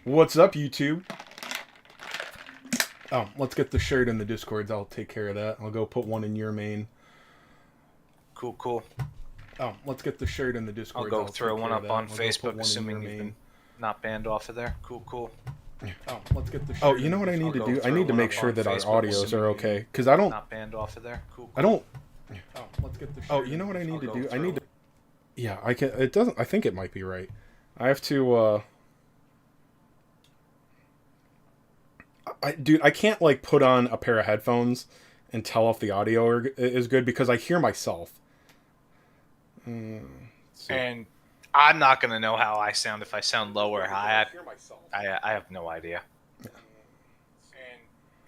What's up, YouTube? Oh, let's get the shirt in the Discords. I'll take care of that. I'll go put one in your main. Cool, cool. Oh, let's get the shirt in the I'll Discords. go throw take one care of up that. on I'll go put Facebook, one in your assuming you've main. been not banned off of there. Cool, cool. Oh, let's get the shirt. Oh, you know what I need to do? I need to make sure that our audios are okay. Because I don't... Not banned off of there. Cool, cool. I don't... Oh, let's get the shirt. Oh, you know what I need to do? I need to... Yeah, I can... It doesn't... I think it might be right. I have to, Dude, I can't, like, put on a pair of headphones and tell if the audio is good because I hear myself. And I'm not going to know how I sound if I sound low or high. I have no idea. And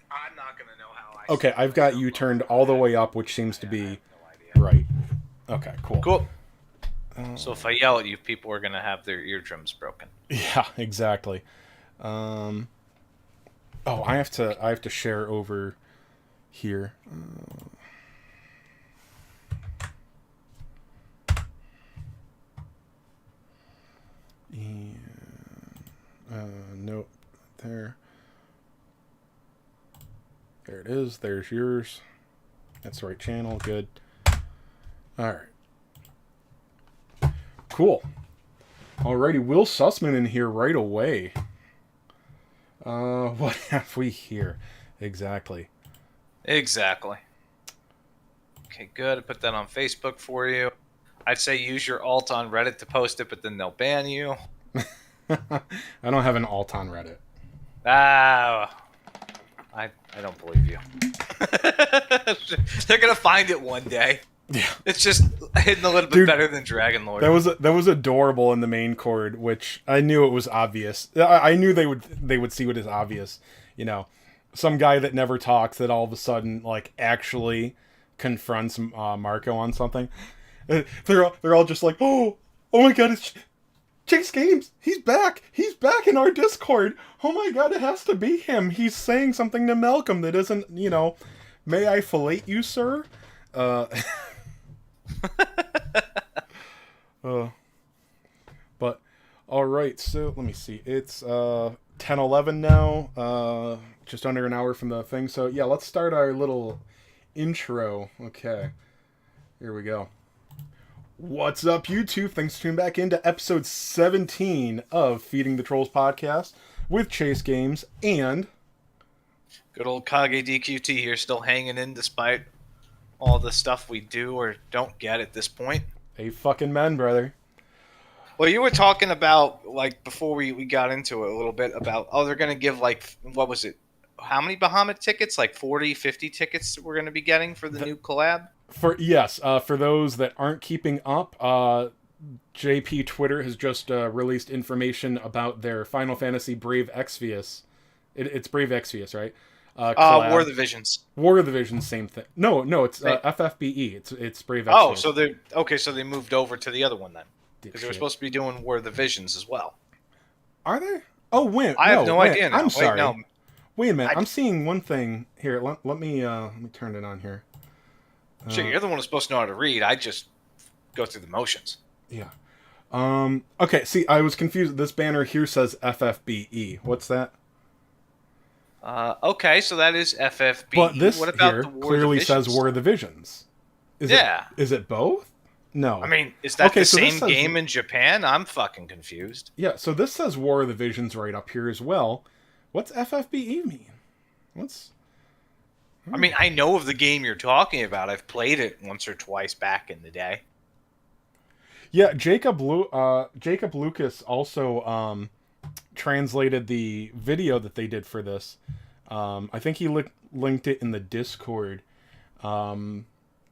I'm not going to know how I Okay, sound I've if I got sound you low turned or all the high. way up, which seems to I be have no idea. right. Okay, cool. Cool. So if I yell at you, people are going to have their eardrums broken. Yeah, exactly. Oh, I have to share over here. Nope. There. There it is. There's yours. That's the right channel. Good. All right. Cool. Alrighty, Will Sussman in here right away. What have we here? Exactly. Exactly. Okay, good. I put that on Facebook for you. I'd say use your alt on Reddit to post it, but then they'll ban you. I don't have an alt on Reddit. Ah, I don't believe you. They're gonna find it one day. Yeah, It's just hidden a little bit Dude, better than Dragon Lord. that was adorable in the main chord, which I knew it was obvious. I knew they would see what is obvious. You know, some guy that never talks that all of a sudden like actually confronts Marco on something. They're all just like, oh my god, it's Chase Games. He's back. He's back in our Discord. Oh my god, it has to be him. He's saying something to Malcolm that isn't, may I fillet you, sir? Uh, but all right, so let me see. It's 10:11 now. Just under an hour from the thing. So yeah, let's start our little intro. Okay, here we go. What's up, YouTube? Thanks for tuning back into episode 17 of Feeding the Trolls podcast with Chase Games and Good old Kage DQT here, still hanging in despite all the stuff we do or don't get at this point. a fucking men, brother. Well, you were talking about, like, before we got into it a little bit about, they're going to give, like, what was it? How many Bahamut tickets? Like 40, 50 tickets that we're going to be getting for the new collab? For those that aren't keeping up, JP Twitter has just released information about their Final Fantasy Brave Exvius. It's Brave Exvius, right? Collab. War of the Visions. War of the Visions, same thing. No, it's FFBE. It's Brave Exvius. Oh, so they moved over to the other one then, because they were Dipshit. supposed to be doing War of the Visions as well. Are they? Oh, wait. I have no idea now. I'm sorry. No. Wait a minute. I- I'm seeing one thing here. Let me turn it on here. Shit, you're the one who's supposed to know how to read. I just go through the motions. Yeah. Okay. See, I was confused. This banner here says FFBE. What's that? Okay, so that is FFB. But this what about here the War clearly of the says Visions? War of the Visions. Yeah. Is it both? No. I mean, is that Okay, the so this same says- game in Japan? I'm fucking confused. Yeah. So this says War of the Visions right up here as well. What's FFBE mean? What's I mean, I know of the game you're talking about. I've played it once or twice back in the day. Yeah, Jacob Lucas also translated the video that they did for this. I think he linked it in the Discord. And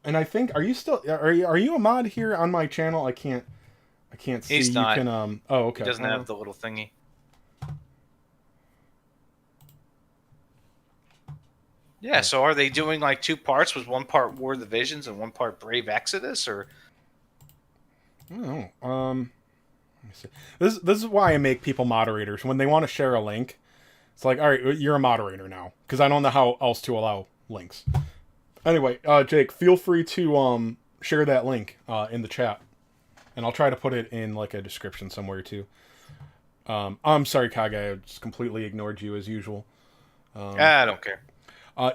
I think are you a mod here on my channel? I can't see. He's not. You can oh, okay. He doesn't have the little thingy. Yeah, so are they doing like two parts? Was one part War of the Visions and one part Brave Exodus, or I don't know. Let me see. This is why I make people moderators when they want to share a link. It's like, all right, you're a moderator now because I don't know how else to allow links. Anyway, Jake, feel free to share that link in the chat, and I'll try to put it in like a description somewhere too. I'm sorry, Kage. I just completely ignored you as usual. I don't care.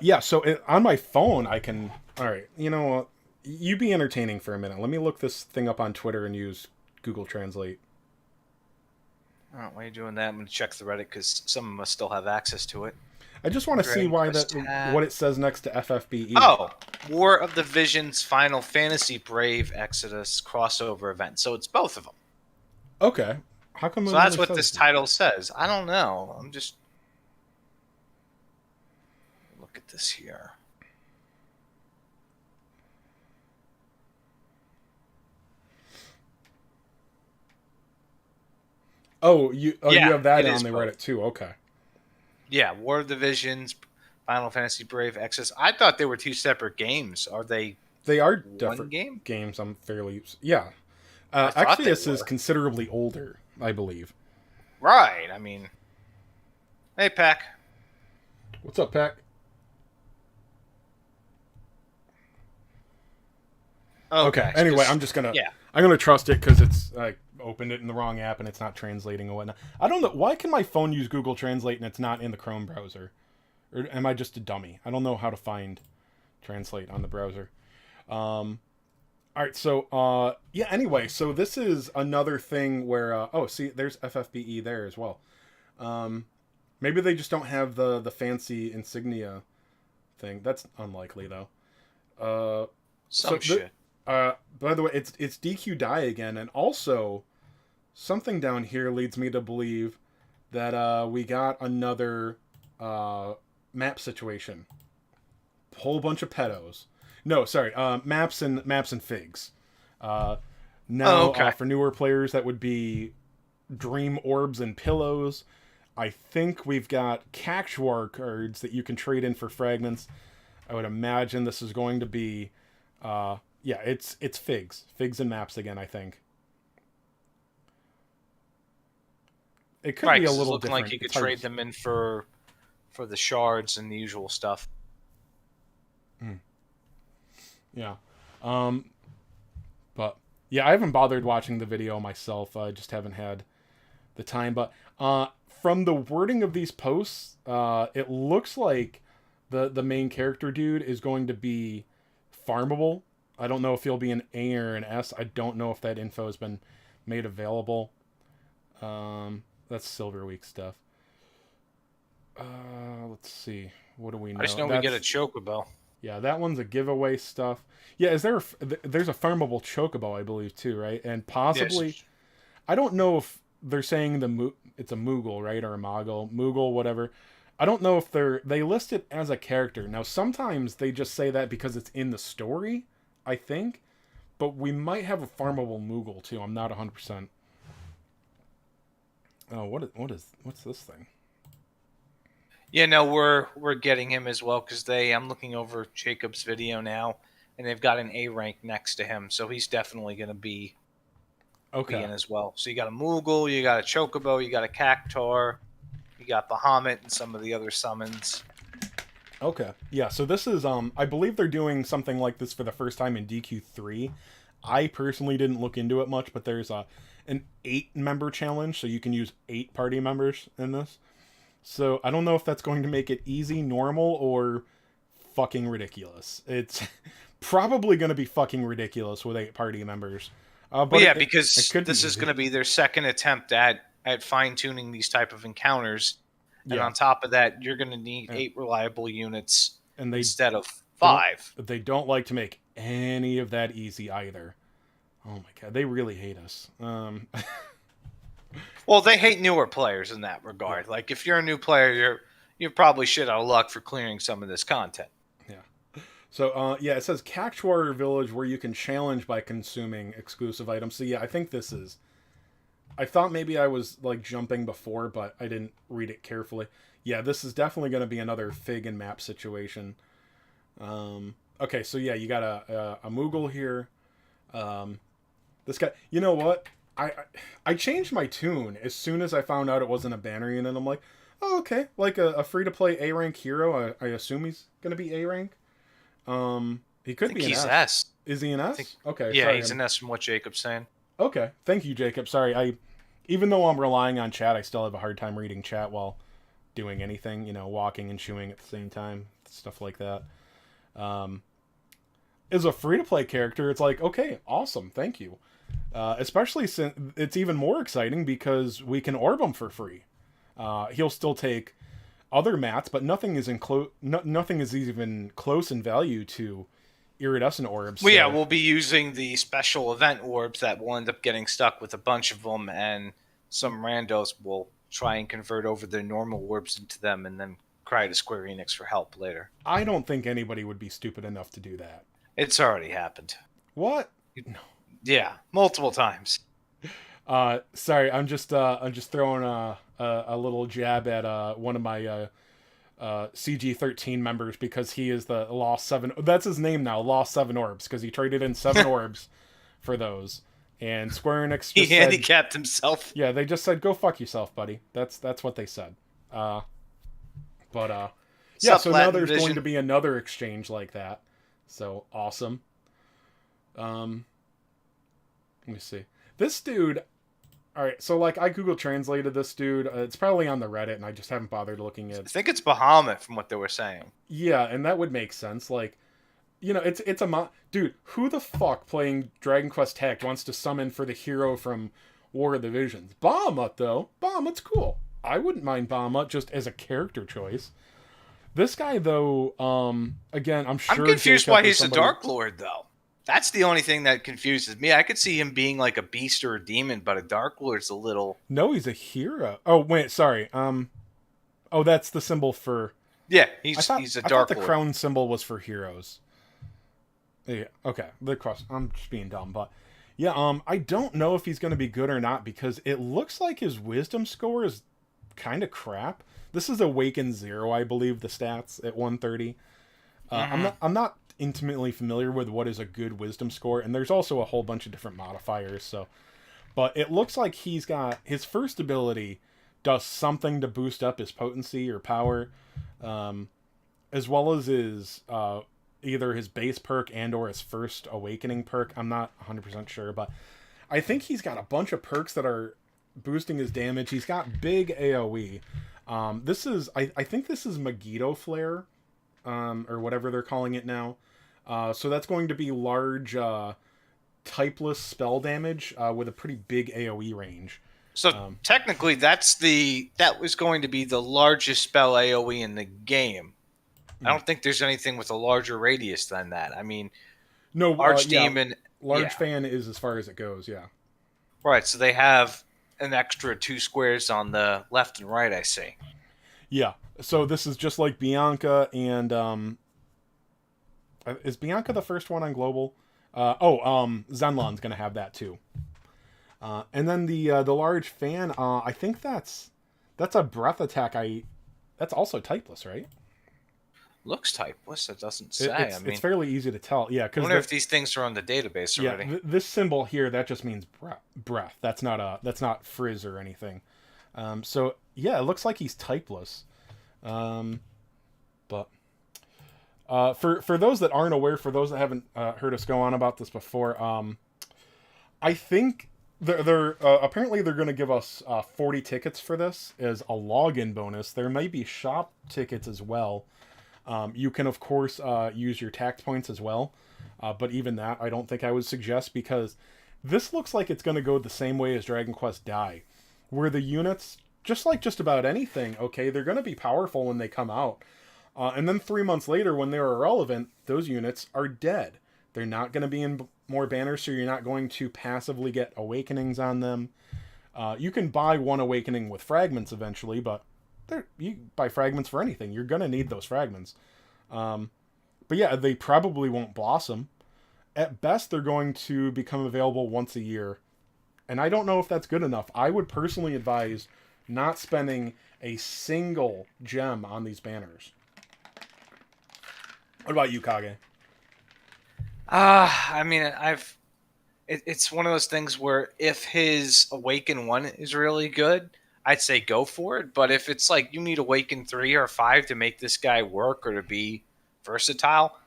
Yeah. So on my phone, I can. All right. You know what? You be entertaining for a minute. Let me look this thing up on Twitter and use Google Translate. All right, while you're doing that, I'm going to check the Reddit because some of us still have access to it. I just want to see Dragon why Quest what it says next to FFBE. Oh, War of the Visions Final Fantasy Brave Exodus crossover event. So it's both of them. Okay. How come? So that's what this title says. I don't know. I'm just look at this here. You Yeah, have that it on is the both. Reddit too. Okay. Yeah, War of the Visions, Final Fantasy Brave Exodus. I thought they were two separate games. Are they They are one different game? games. I'm fairly yeah. I thought they Exvius is were. considerably older, I believe. Right. I mean, hey, Pack. What's up, Pack? Okay. Anyway, Yeah. I'm gonna trust it because it's I opened it in the wrong app and it's not translating or whatnot. I don't know why can my phone use Google Translate and it's not in the Chrome browser, or am I just a dummy? I don't know how to find translate on the browser. All right, so yeah. Anyway, so this is another thing where oh, see, there's FFBE there as well. Maybe they just don't have the fancy insignia thing. That's unlikely though. Some shit. By the way, it's DQ die again, and also something down here leads me to believe that we got another map situation. Whole bunch of pedos. No, sorry, maps and figs. Now, okay. for newer players, that would be dream orbs and pillows. I think we've got Cactuar cards that you can trade in for fragments. I would imagine this is going to be, yeah, it's figs and maps again. I think it could Right, be a 'cause it's little looking different. like you could It's hard trade to- them in for the shards and the usual stuff. Yeah. But yeah, I haven't bothered watching the video myself. I just haven't had the time. But from the wording of these posts, it looks like the main character dude is going to be farmable. I don't know if he'll be an A or an S. I don't know if that info has been made available. That's Silver Week stuff. Let's see. What do we know? I just know we get a chocobo. Yeah, that one's a giveaway stuff. Yeah, there's a farmable chocobo, I believe, too, right? And possibly, Yes. I don't know if they're saying it's a Moogle, right, or a Moogle, whatever. I don't know if they list it as a character. Now, sometimes they just say that because it's in the story, I think, but we might have a farmable Moogle too. I'm not 100%. Oh, what's this thing? Yeah, no, we're getting him as well because I'm looking over Jacob's video now, and they've got an A rank next to him, so he's definitely going to be Okay. in as well. So you got a Moogle, you got a Chocobo, you got a Cactuar, you got Bahamut, and some of the other summons. Okay. Yeah, so this is I believe they're doing something like this for the first time in DQ3. I personally didn't look into it much, but there's an 8-member challenge, so you can use 8 party members in this. So I don't know if that's going to make it easy, normal, or fucking ridiculous. It's probably going to be fucking ridiculous with 8 party members. But yeah, because it this is going to be their second attempt at fine tuning these type of encounters, and Yeah. on top of that, you're going to need 8 reliable units And they instead of 5. They don't like to make any of that easy either. Oh my god, they really hate us. Well, they hate newer players in that regard. Yeah. Like if you're a new player, you're probably shit out of luck for clearing some of this content. Yeah. So yeah, it says Cactuar Village where you can challenge by consuming exclusive items. So yeah, I think this is. I thought maybe I was like jumping before, but I didn't read it carefully. Yeah, this is definitely going to be another fig and map situation. Okay, so yeah, you got a Moogle here. This guy, you know what? I changed my tune as soon as I found out it wasn't a banner unit. I'm like, oh, okay, like a free to play A rank hero. I assume he's gonna be A rank. He could be an He's S. S. Is he an S? Okay. Yeah, sorry, he's an S from what Jacob's saying. Okay, thank you, Jacob. Sorry, even though I'm relying on chat, I still have a hard time reading chat while doing anything. Walking and chewing at the same time, stuff like that. Um, as a free to play character, it's like, okay, awesome, thank you. Especially since it's even more exciting because we can orb him for free. He'll still take other mats, but nothing is even close in value to iridescent orbs. Well, yeah, we'll be using the special event orbs that will end up getting stuck with a bunch of them, and some randos will try and convert over their normal orbs into them and then cry to Square Enix for help later. I don't think anybody would be stupid enough to do that. It's already happened. What? Yeah, multiple times. Sorry, I'm just throwing a little jab at one of my CG13 members because he is the Lost 7. That's his name now, Lost 7 Orbs, because he traded in 7 orbs for those. And Square Enix he handicapped himself. Yeah, they just said, go fuck yourself, buddy. That's what they said. Yeah, so now there's going to be another exchange like that. So, awesome. Let me see. This dude... Alright, so like I Google translated this dude. It's probably on the Reddit, and I just haven't bothered looking at. I think it's Bahamut from what they were saying. Yeah, and that would make sense. Like, it's a dude. Who the fuck playing Dragon Quest Tact wants to summon for the hero from War of the Visions? Bahamut though. Bahamut's cool. I wouldn't mind Bahamut just as a character choice. This guy though, again, I'm sure. I'm confused why he's a Dark Lord though. That's the only thing that confuses me. I could see him being like a beast or a demon, but a Dark Lord's a little... No, he's a hero. Oh, wait, sorry. Oh, that's the symbol for... Yeah, he's a Dark Lord. I thought the crown symbol was for heroes. Yeah, okay. The cross. I'm just being dumb, but... Yeah, I don't know if he's going to be good or not, because it looks like his wisdom score is kind of crap. This is Awaken 0, I believe, the stats at 130. I'm not intimately familiar with what is a good wisdom score, and there's also a whole bunch of different modifiers, so but it looks like he's got his first ability does something to boost up his potency or power, as well as his either his base perk and or his first awakening perk. I'm not 100% sure, but I think he's got a bunch of perks that are boosting his damage. He's got big AoE. This is I think this is Megiddo Flare, or whatever they're calling it now. So that's going to be large, typeless spell damage with a pretty big AoE range. So technically, that was going to be the largest spell AoE in the game. I don't think there's anything with a larger radius than that. I mean, no, Archdemon... Large fan is as far as it goes, yeah. Right, so they have an extra 2 squares on the left and right, I see. Yeah, so this is just like Bianca and... is Bianca the first one on global? Zenlon's gonna have that too. And then the large fan, I think that's a breath attack. That's also typeless, right? Looks typeless. It doesn't say. It's fairly easy to tell. Yeah, I wonder if these things are on the database already. Yeah, this symbol here, that just means breath. That's not frizz or anything. So yeah, it looks like he's typeless. But for those that aren't aware, for those that haven't heard us go on about this before, I think they're apparently they're going to give us 40 tickets for this as a login bonus. There might be shop tickets as well. You can of course use your tact points as well, but even that I don't think I would suggest, because this looks like it's going to go the same way as Dragon Quest Dai, where the units, just like just about anything, okay, they're going to be powerful when they come out. And then 3 months later, when they're irrelevant, those units are dead. They're not going to be in more banners, so you're not going to passively get awakenings on them. You can buy one awakening with fragments eventually, but you buy fragments for anything. You're going to need those fragments. But yeah, they probably won't blossom. At best, they're going to become available once a year. And I don't know if that's good enough. I would personally advise not spending a single gem on these banners. What about you, Kage? I mean, it's one of those things where if his Awaken 1 is really good, I'd say go for it. But if it's like you need Awaken 3 or 5 to make this guy work or to be versatile,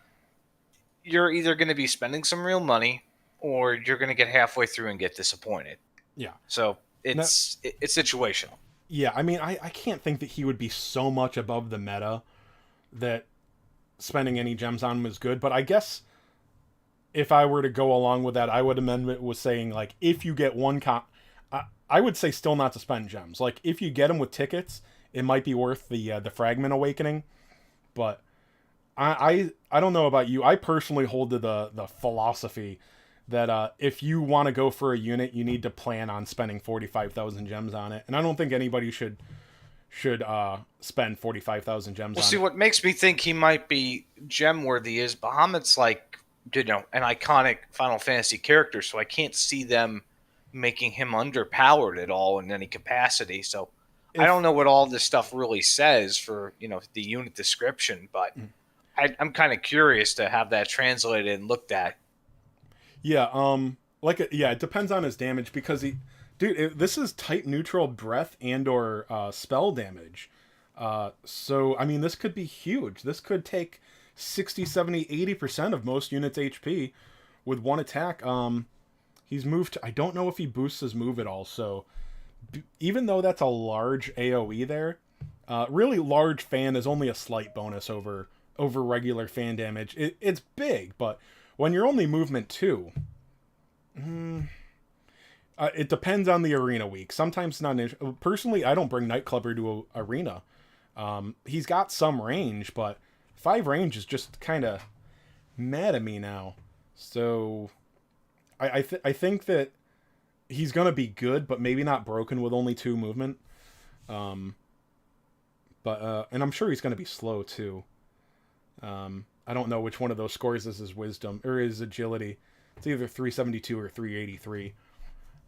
you're either going to be spending some real money or you're going to get halfway through and get disappointed. Yeah. So No, it's situational. yeah, I mean, I can't think that he would be so much above the meta that spending any gems on him is good. But I guess if I were to go along with that, I would amend it with saying like if you get I would say still not to spend gems. Like if you get them with tickets, it might be worth the Fragment Awakening. But I don't know about you. I personally hold to the philosophy that if you want to go for a unit, you need to plan on spending 45,000 gems on it, and I don't think anybody should spend 45,000 gems Well, on see, it. what makes me think he might be gem worthy is Bahamut's like, an iconic Final Fantasy character, so I can't see them making him underpowered at all in any capacity. So I don't If know what all this stuff really says for, the unit description, but I'm kind of curious to have that translated and looked at. Yeah, it depends on his damage because this is type neutral breath and or spell damage. So I mean, this could be huge. This could take 60, 70, 80% of most units' HP with one attack. He's moved. I don't know if he boosts his move at all. So even though that's a large AOE there, really large fan is only a slight bonus over regular fan damage. It's big, but when you're only movement 2, it depends on the arena week. Sometimes not. Personally, I don't bring Nightclubber to a arena. He's got some range, but 5 range is just kind of mad at me now. So I think that he's gonna be good, but maybe not broken with only 2 movement. Um, but and I'm sure he's gonna be slow too. I don't know which one of those scores is his wisdom or his agility. It's either 372 or 383.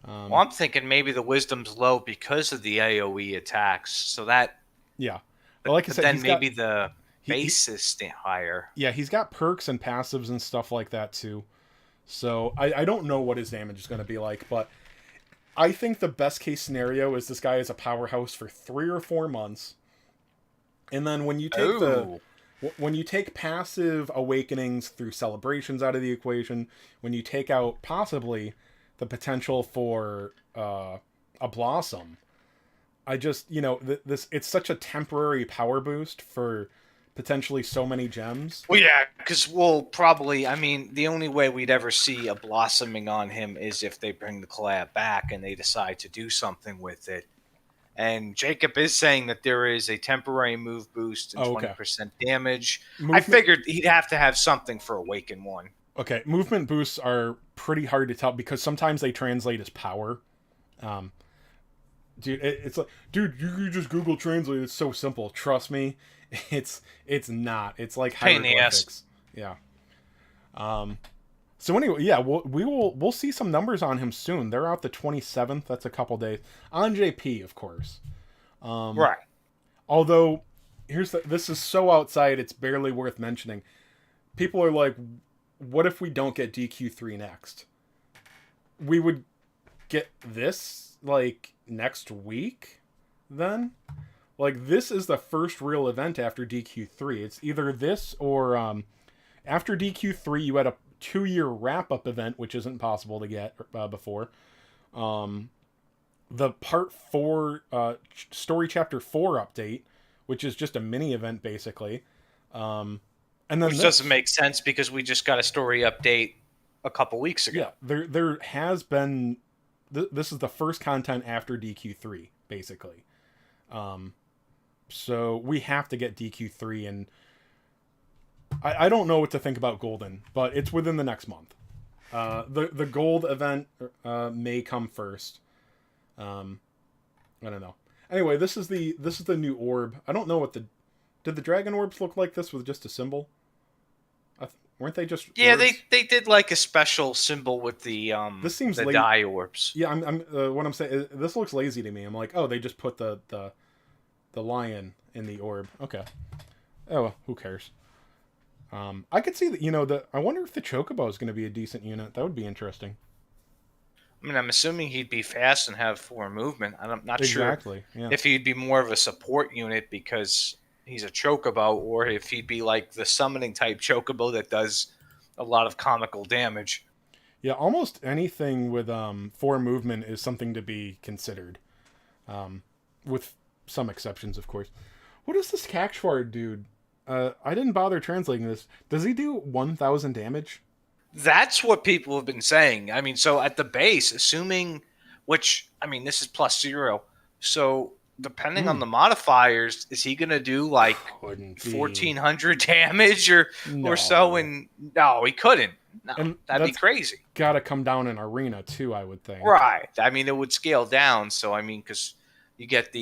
Well, I'm thinking maybe the wisdom's low because of the AOE attacks, so that, Yeah, but but, like I but said, then maybe the he base is higher. yeah, he's got perks and passives and stuff like that too. So I don't know what his damage is going to be like, but I think the best case scenario is this guy is a powerhouse for 3 or 4 months, and then Oh, when you take passive awakenings through celebrations out of the equation, when you take out possibly the potential for a blossom, I just this it's such a temporary power boost for potentially so many gems. well, yeah, because we'll probably. I mean, the only way we'd ever see a blossoming on him is if they bring the collab back and they decide to do something with it. And Jacob is saying that there is a temporary move boost and Oh, okay. 20% damage. I Movement. figured he'd have to have something for Awaken 1. Okay, movement boosts are pretty hard to tell because sometimes they translate as power. Um, it's like, dude, you can just Google Translate. It's so simple. Trust me, it's not. It's like Pain in the ass. hieroglyphics. Yeah. Um. So anyway, yeah, we'll see some numbers on him soon. They're out the 27th. That's a couple days on JP, of course. Right. Although, this is so outside, it's barely worth mentioning. People are like, what if we don't get DQ3 next? We would get this like next week then? Like this is the first real event after DQ3. It's either this or after DQ3 you had a 2-year wrap-up event which isn't possible to get before. The part 4 story chapter 4 update, which is just a mini event basically. And then Which doesn't make sense because we just got a story update a couple weeks ago. Yeah, there has been. This is the first content after DQ3, basically. So we have to get DQ3, and I don't know what to think about Golden, but it's within the next month. The gold event may come first. I don't know. Anyway, this is the new orb. I don't know what did the dragon orbs look like this with just a symbol? Weren't they just Yeah, orbs? they did like a special symbol with the This seems the late. dye orbs. Yeah, I'm what I'm saying. This looks lazy to me. I'm like, oh, they just put the lion in the orb. Okay. Oh, well, who cares? I could see that. I wonder if the chocobo is going to be a decent unit. That would be interesting. I mean, I'm assuming he'd be fast and have 4 movement. I'm not sure Exactly. Yeah. if he'd be more of a support unit because he's a chocobo, or if he'd be like the summoning type chocobo that does a lot of comical damage. Yeah, almost anything with 4 movement is something to be considered, with some exceptions, of course. What does this Cactuar dude? I didn't bother translating this. Does he do 1,000 damage? That's what people have been saying. I mean, so at the base, assuming, which, I mean, this is +0. So depending on the modifiers, is he going to do like Couldn't be. 1,400 damage or so? No. And no, he couldn't. No, And that'd be that's crazy. got to come down in arena too, I would think. Right. I mean, it would scale down. So, I mean, because you get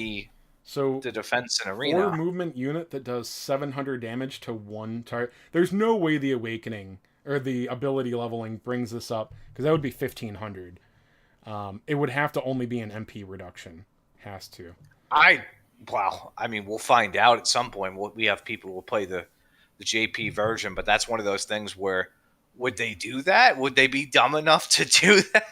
So the defense in 4 arena. movement unit that does 700 damage to 1 target. There's no way the awakening or the ability leveling brings this up, because that would be 1,500. It would have to only be an MP reduction. Has to. Well, I mean, we'll find out at some point. We have people who will play the JP version, but that's one of those things where would they do that? Would they be dumb enough to do that?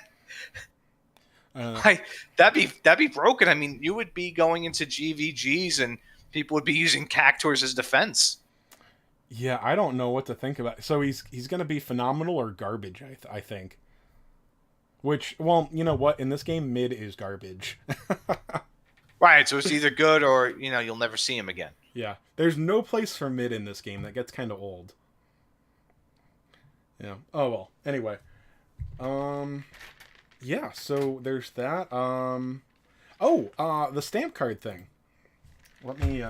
Uh, That'd be broken. I mean, you would be going into GVGs and people would be using Cactuars as defense. yeah, I don't know what to think about. So he's going to be phenomenal or garbage, I think. Which, well, you know what? In this game, mid is garbage. Right. So it's either good or you'll never see him again. Yeah, there's no place for mid in this game. That gets kind of old. Yeah. Oh well. Anyway. Um. Yeah. So there's that. Oh. The stamp card thing. Let me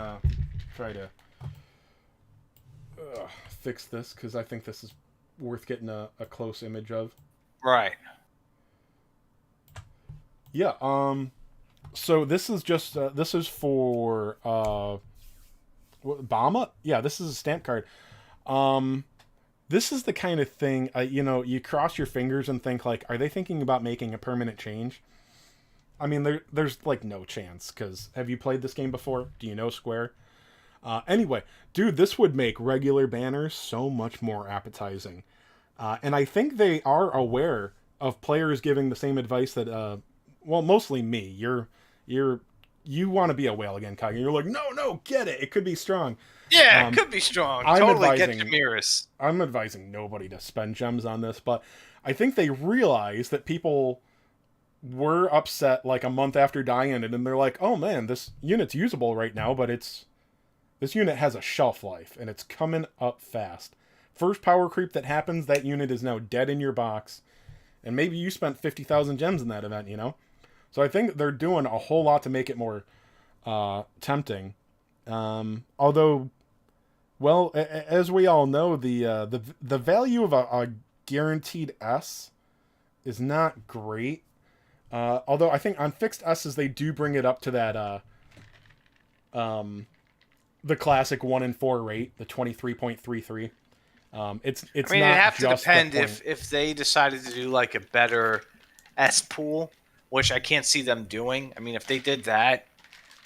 try to fix this, because I think this is worth getting a close image of. Right. Yeah. So this is just this is for Bama. Yeah. This is a stamp card. Um. This is the kind of thing, you cross your fingers and think, like, are they thinking about making a permanent change? I mean, there's like no chance, because have you played this game before? Do you know Square? Anyway, dude, this would make regular banners so much more appetizing. And I think they are aware of players giving the same advice that, well, mostly me. You want to be a whale again, Kage. You're like, no, get it. It could be strong. Yeah, it could be strong. I'm Totally get advising- Jamiris. I'm advising nobody to spend gems on this, but I think they realize that people were upset like a month after dying it, and they're like, oh man, this unit's usable right now, but this unit has a shelf life, and it's coming up fast. First power creep that happens, that unit is now dead in your box, and maybe you spent 50,000 gems in that event. So I think they're doing a whole lot to make it more tempting. Although, well, as we all know, the value of a guaranteed S is not great. Although I think on fixed S's they do bring it up to that the classic 1 in 4 rate, the 23.33. It's I mean, not it'd have to just depend the point. if they decided to do like a better S pool, which I can't see them doing. I mean, if they did that,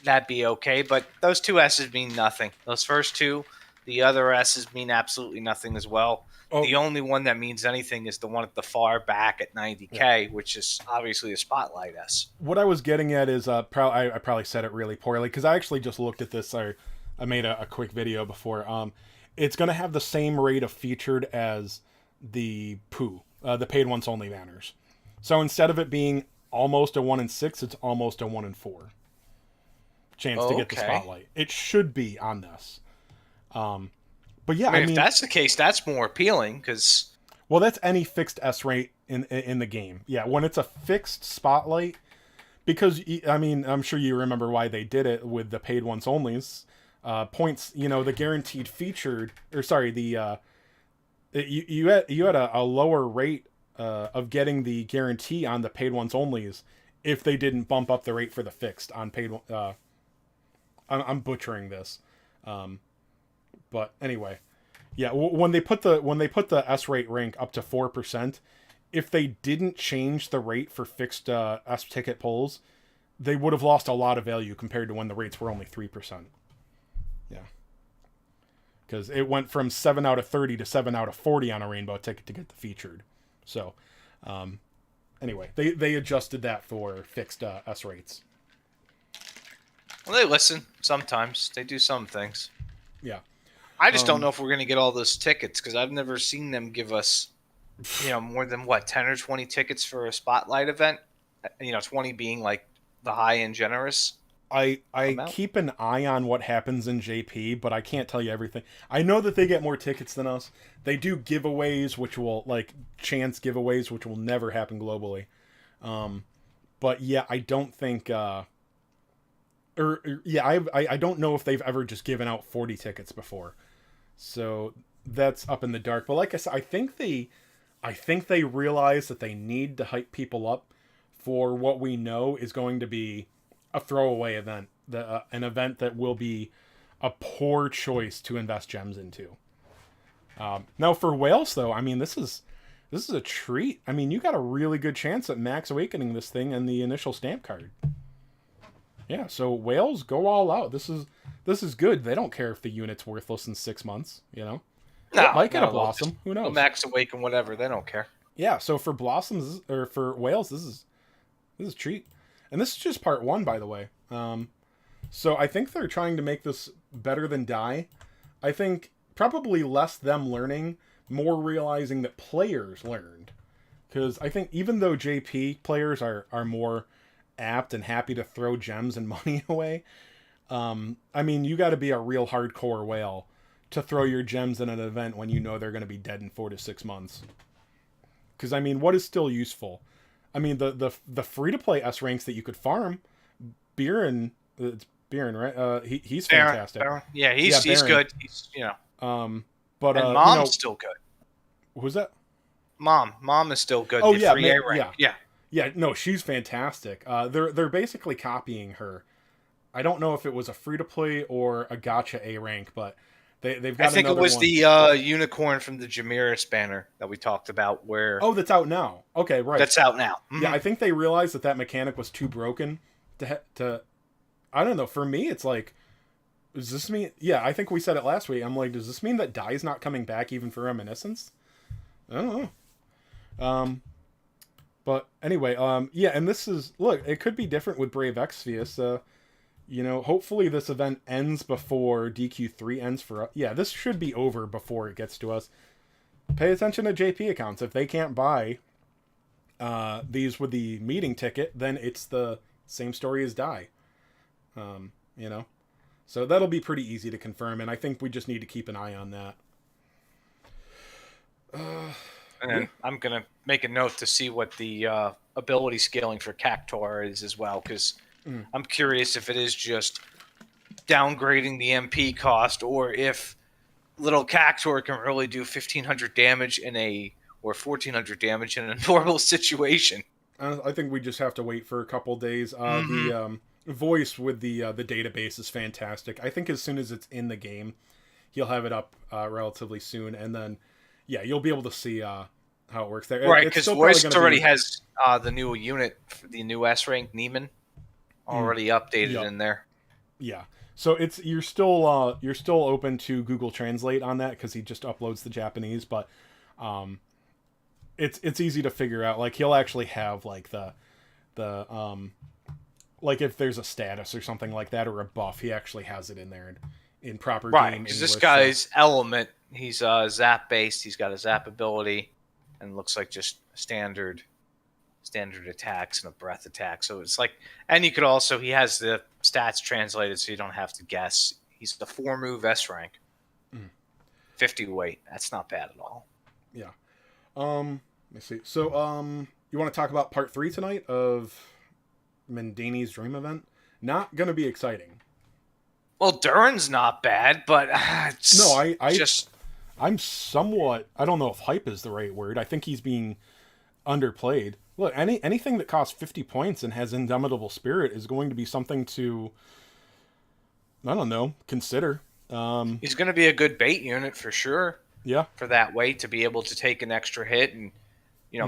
that'd be okay. But those two S's mean nothing. Those first two, the other S's mean absolutely nothing as well. Oh. The only one that means anything is the one at the far back at 90K, which is obviously a Spotlight S. What I was getting at is I probably said it really poorly, because I actually just looked at this. I made a quick video before. It's going to have the same rate of featured as the Pooh, the paid once only banners. So instead of it being almost a 1 in 6, it's almost a 1 in 4 chance to get the Spotlight. It should be on this. But yeah, I mean, if that's the case, that's more appealing because. Well, that's any fixed S rate in the game. Yeah, when it's a fixed Spotlight, because I mean, I'm sure you remember why they did it with the paid once onlys. Points, the guaranteed featured, or sorry, you had a lower rate of getting the guarantee on the paid once onlys if they didn't bump up the rate for the fixed on paid. I'm butchering this. But anyway, yeah. When they put the S rate rank up to 4%, if they didn't change the rate for fixed S ticket pulls, they would have lost a lot of value compared to when the rates were only 3%. Yeah, because it went from 7 out of 30 to 7 out of 40 on a rainbow ticket to get the featured. So, anyway, they adjusted that for fixed S rates. Well, they listen sometimes. They do some things. Yeah. I just don't know if we're going to get all those tickets because I've never seen them give us more than what, 10 or 20 tickets for a spotlight event. 20 being like the high and generous I amount. keep an eye on what happens in JP, but I can't tell you everything. I know that they get more tickets than us. They do giveaways, which will like chance giveaways, which will never happen globally. But yeah, I don't think. Yeah, I don't know if they've ever just given out 40 tickets before, so that's up in the dark. But like I said, I think they realize that they need to hype people up for what we know is going to be a throwaway event, an event that will be a poor choice to invest gems into. Now for Wales, though, I mean this is a treat. I mean, you got a really good chance at max awakening this thing and the initial stamp card. Yeah, so Wales, go all out. This is good. They don't care if the unit's worthless in 6 months. It No, might get a no, they'll blossom. just Who go knows? max awaken whatever. They don't care. Yeah, so for blossoms or for Wales, this is a treat, and this is just part one, by the way. So I think they're trying to make this better than die. I think probably less them learning, more realizing that players learned. Because I think even though JP players are more apt and happy to throw gems and money away, I mean, you got to be a real hardcore whale to throw your gems in an event when you know they're going to be dead in 4 to 6 months. Because I mean, what is still useful? I mean, the free to play S ranks that you could farm, Biren, it's Biren, right? He's fantastic. Baron. Yeah, he's Baron. good. But And Mom's still good. who's that? Mom is still good. Oh the yeah, free A rank. Yeah. Yeah. No, she's fantastic. They're basically copying her. I don't know if it was a free to play or a gotcha A rank, but they've got. I think it another was one. the unicorn from the Jamiris banner that we talked about, where Oh, that's out now. Okay, right. that's out now. Yeah, I think they realized that mechanic was too broken to. I don't know. For me, it's like, does this mean? Yeah, I think we said it last week. I'm like, does this mean that Die's not coming back even for Reminiscence? I don't know. But anyway, yeah, and this is look. It could be different with Brave Exvius. Hopefully this event ends before DQ3 ends for us. Yeah, this should be over before it gets to us. Pay attention to JP accounts. If they can't buy these with the meeting ticket, then it's the same story as Die. You know, so that'll be pretty easy to confirm, and I think we just need to keep an eye on that. And then I'm gonna make a note to see what the ability scaling for Cactuar is as well, because I'm curious if it is just downgrading the MP cost, or if little Cactuar can really do 1,500 damage or 1,400 damage in a normal situation. I think we just have to wait for a couple days. The voice with the database is fantastic. I think as soon as it's in the game, he'll have it up relatively soon, and then you'll be able to see how it works there. Right, because voice already has the new unit, the new S rank Neiman, already updated in there. Yeah, so you're still open to Google Translate on that because he just uploads the Japanese, but it's easy to figure out. Like he'll actually have like the like if there's a status or something like that or a buff, he actually has it in there in proper game English. Because this guy's element, he's zap based. He's got a zap ability, and looks like just standard attacks and a breath attack. So it's like, and he has the stats translated, so you don't have to guess. He's the 4-move S rank, 50 weight. That's not bad at all. Yeah. Let me see. So you want to talk about part 3 tonight of Mendini's Dream Event? Not gonna be exciting. Well, Durin's not bad, but I'm somewhat. I don't know if hype is the right word. I think he's being underplayed. Look, anything that costs 50 points and has Indomitable Spirit is going to be something to, I don't know, consider. He's going to be a good bait unit for sure. Yeah. For that weight, to be able to take an extra hit and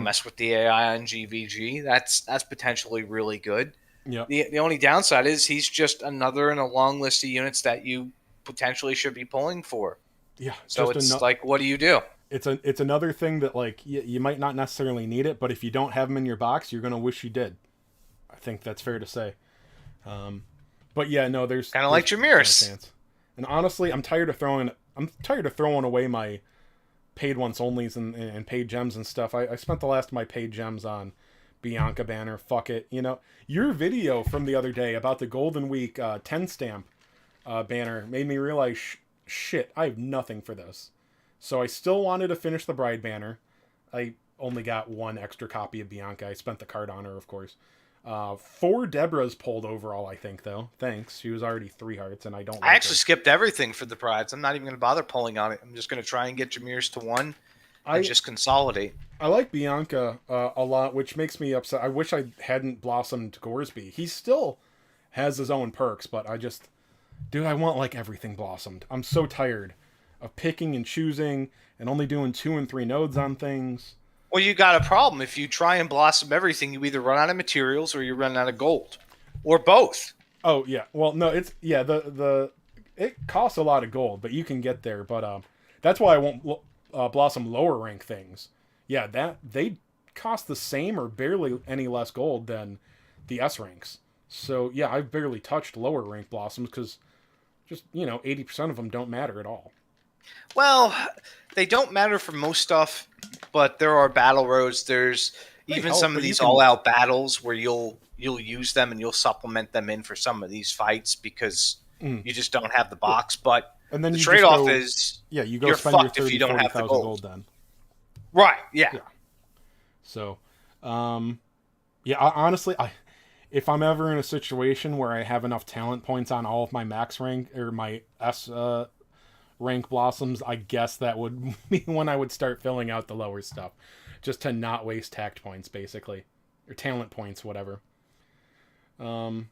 mess with the AI on GVG, that's potentially really good. Yeah. The only downside is he's just another in a long list of units that you potentially should be pulling for. Yeah. So it's like, what do you do? It's another thing that like you might not necessarily need it, but if you don't have them in your box, you're gonna wish you did. I think that's fair to say. But yeah, no, there's kind of like Jamiris. And honestly, I'm tired of throwing away paid once onlys and paid gems and stuff. I spent the last of my paid gems on Bianca banner. Fuck it. You know, your video from the other day about the Golden Week 10 stamp banner made me realize, shit, I have nothing for this. So I still wanted to finish the Bride banner. I only got one extra copy of Bianca. I spent the card on her, of course. 4 Deborah's pulled overall, I think, though. Thanks. She was already 3 hearts, and I don't like I actually her. skipped everything for the Brides. I'm not even going to bother pulling on it. I'm just going to try and get Jameers to 1 and just consolidate. I like Bianca a lot, which makes me upset. I wish I hadn't blossomed Goresby. He still has his own perks, but dude, I want like everything blossomed. I'm so tired of picking and choosing and only doing 2 and 3 nodes on things. Well, you got a problem. If you try and blossom everything, you either run out of materials or you run out of gold, or both. Oh yeah, well no, it's it costs a lot of gold, but you can get there. But that's why I won't blossom lower rank things. Yeah, that they cost the same or barely any less gold than the S ranks. So yeah, I've barely touched lower rank blossoms because just 80% of them don't matter at all. Well, they don't matter for most stuff, but there are battle roads. There's even some of these all-out battles where you'll use them and you'll supplement them in for some of these fights because you just don't have the box. But and then the trade-off is you go you're spend fucked your 30, if you don't have the gold then. Right? Yeah. So, honestly, if I'm ever in a situation where I have enough talent points on all of my max rank or my S rank blossoms, I guess that would be when I would start filling out the lower stuff, just to not waste tact points, basically, or talent points, whatever. So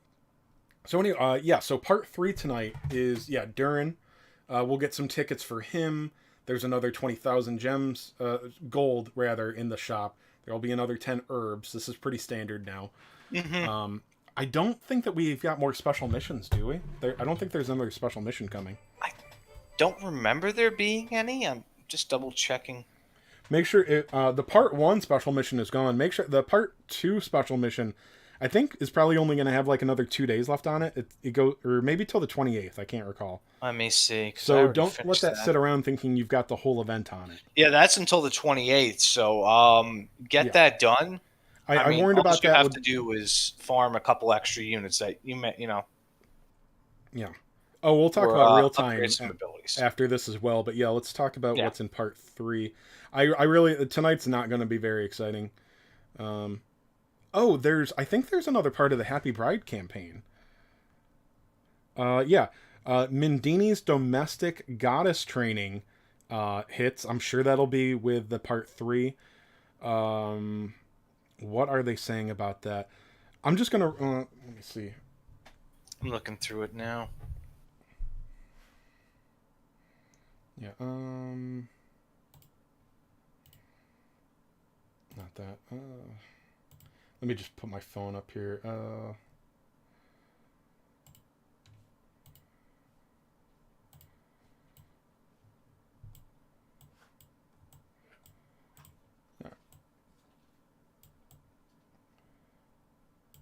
anyway, so part 3 tonight is Durin. We'll get some tickets for him. There's another 20,000 gems, gold rather, in the shop. There'll be another 10 herbs. This is pretty standard now. Mm-hmm. I don't think that we've got more special missions, do we? I don't think there's another special mission coming. I don't remember there being any. I'm just double checking. Make sure the part 1 special mission is gone. Make sure the part 2 special mission, I think, is probably only going to have like another 2 days left on it. It go or maybe till the 28th. I can't recall. Let me see. So don't let that sit around thinking you've got the whole event on it. Yeah, that's until the 28th. So get that done. I warned about that. All you have to do is farm a couple extra units that Yeah. Oh, we'll talk about real time abilities after this as well. But let's talk about what's in part 3. I really tonight's not going to be very exciting. I think there's another part of the Happy Bride campaign. Mindini's domestic goddess training hits. I'm sure that'll be with the part 3. What are they saying about that? I'm just gonna let me see. I'm looking through it now. Yeah. Not that. Let me just put my phone up here.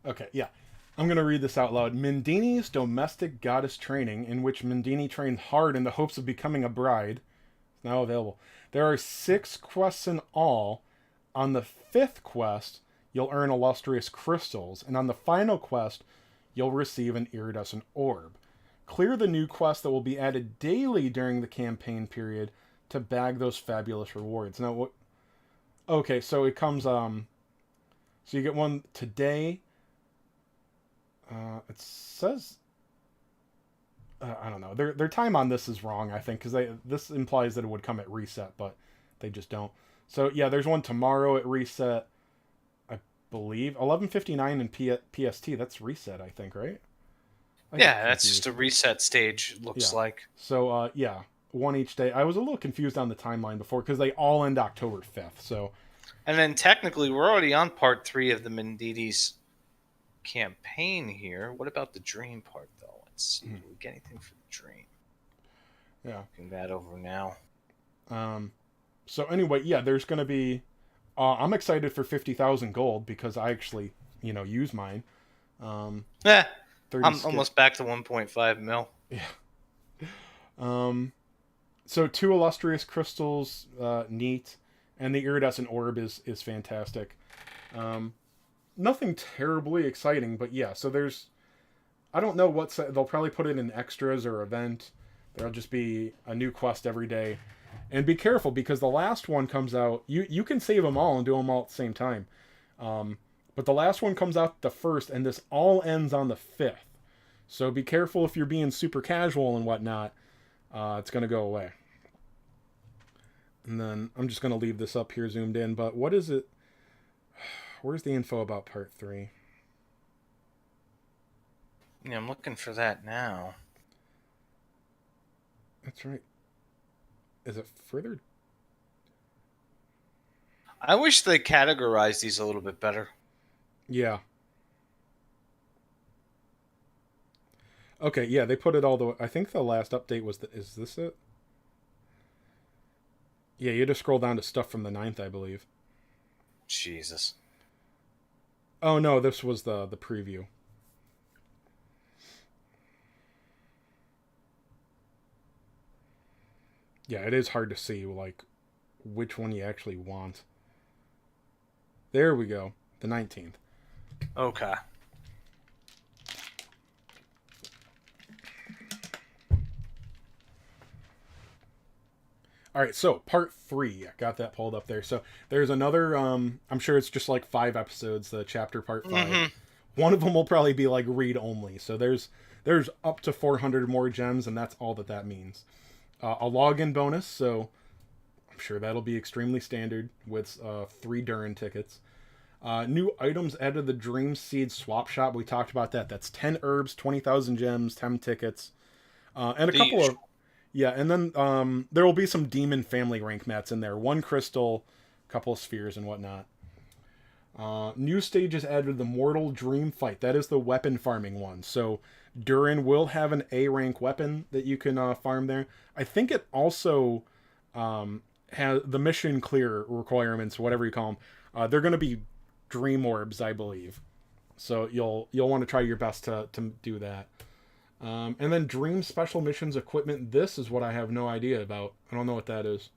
Okay, yeah. I'm going to read this out loud. Mindini's domestic goddess training, in which Mindini trained hard in the hopes of becoming a bride, is now available. There are 6 quests in all. On the 5th quest, you'll earn illustrious crystals, and on the final quest, you'll receive an iridescent orb. Clear the new quests that will be added daily during the campaign period to bag those fabulous rewards. Now, what? Okay, so it comes. So you get one today. It says. I don't know. Their time on this is wrong, I think, because this implies that it would come at reset, but they just don't. So there's one tomorrow at reset. I believe 11:59 in PST. That's reset, I think, right? That's just a reset stage. Looks like. So one each day. I was a little confused on the timeline before because they all end October 5th. So. And then technically, we're already on part 3 of the Mindini's campaign here. What about the dream part, though? Let's see. Do we get anything for the dream? Yeah. Looking that over now. So anyway, there's going to be. I'm excited for 50,000 gold because I actually, use mine. I'm almost back to 1.5 mil. Yeah. So 2 illustrious crystals, neat, and the iridescent orb is fantastic. Um, Nothing terribly exciting, but yeah. So there's, I don't know what they'll probably put it in extras or event. There'll just be a new quest every day, and be careful because the last one comes out. You can save them all and do them all at the same time, but the last one comes out the first, and this all ends on the 5th. So be careful if you're being super casual and whatnot. It's gonna go away. And then I'm just gonna leave this up here zoomed in. But what is it? Where's the info about part 3? Yeah, I'm looking for that now. That's right. Is it further? I wish they categorized these a little bit better. Yeah. Okay, yeah, they put it all the way. I think the last update was is this it? Yeah, you had to scroll down to stuff from the 9th, I believe. Jesus. Oh no, this was the preview. Yeah, it is hard to see like which one you actually want. There we go. The 19th. Okay. All right, so part 3, got that pulled up there. So there's another. I'm sure it's just like 5 episodes. The chapter part 5. Mm-hmm. One of them will probably be like read only. So there's up to 400 more gems, and that's all that means. A login bonus. So I'm sure that'll be extremely standard with 3 Durin tickets. New items added to the Dream Seed swap shop. We talked about that. That's 10 herbs, 20,000 gems, 10 tickets, and a couple of. Yeah, and then there will be some demon family rank mats in there. 1 crystal, a couple of spheres, and whatnot. New stages added the Mortal Dream Fight. That is the weapon farming one. So Durin will have an A rank weapon that you can farm there. I think it also has the mission clear requirements, whatever you call them. They're going to be dream orbs, I believe. So you'll want to try your best to do that. And then Dream Special Missions equipment. This is what I have no idea about. I don't know what that is.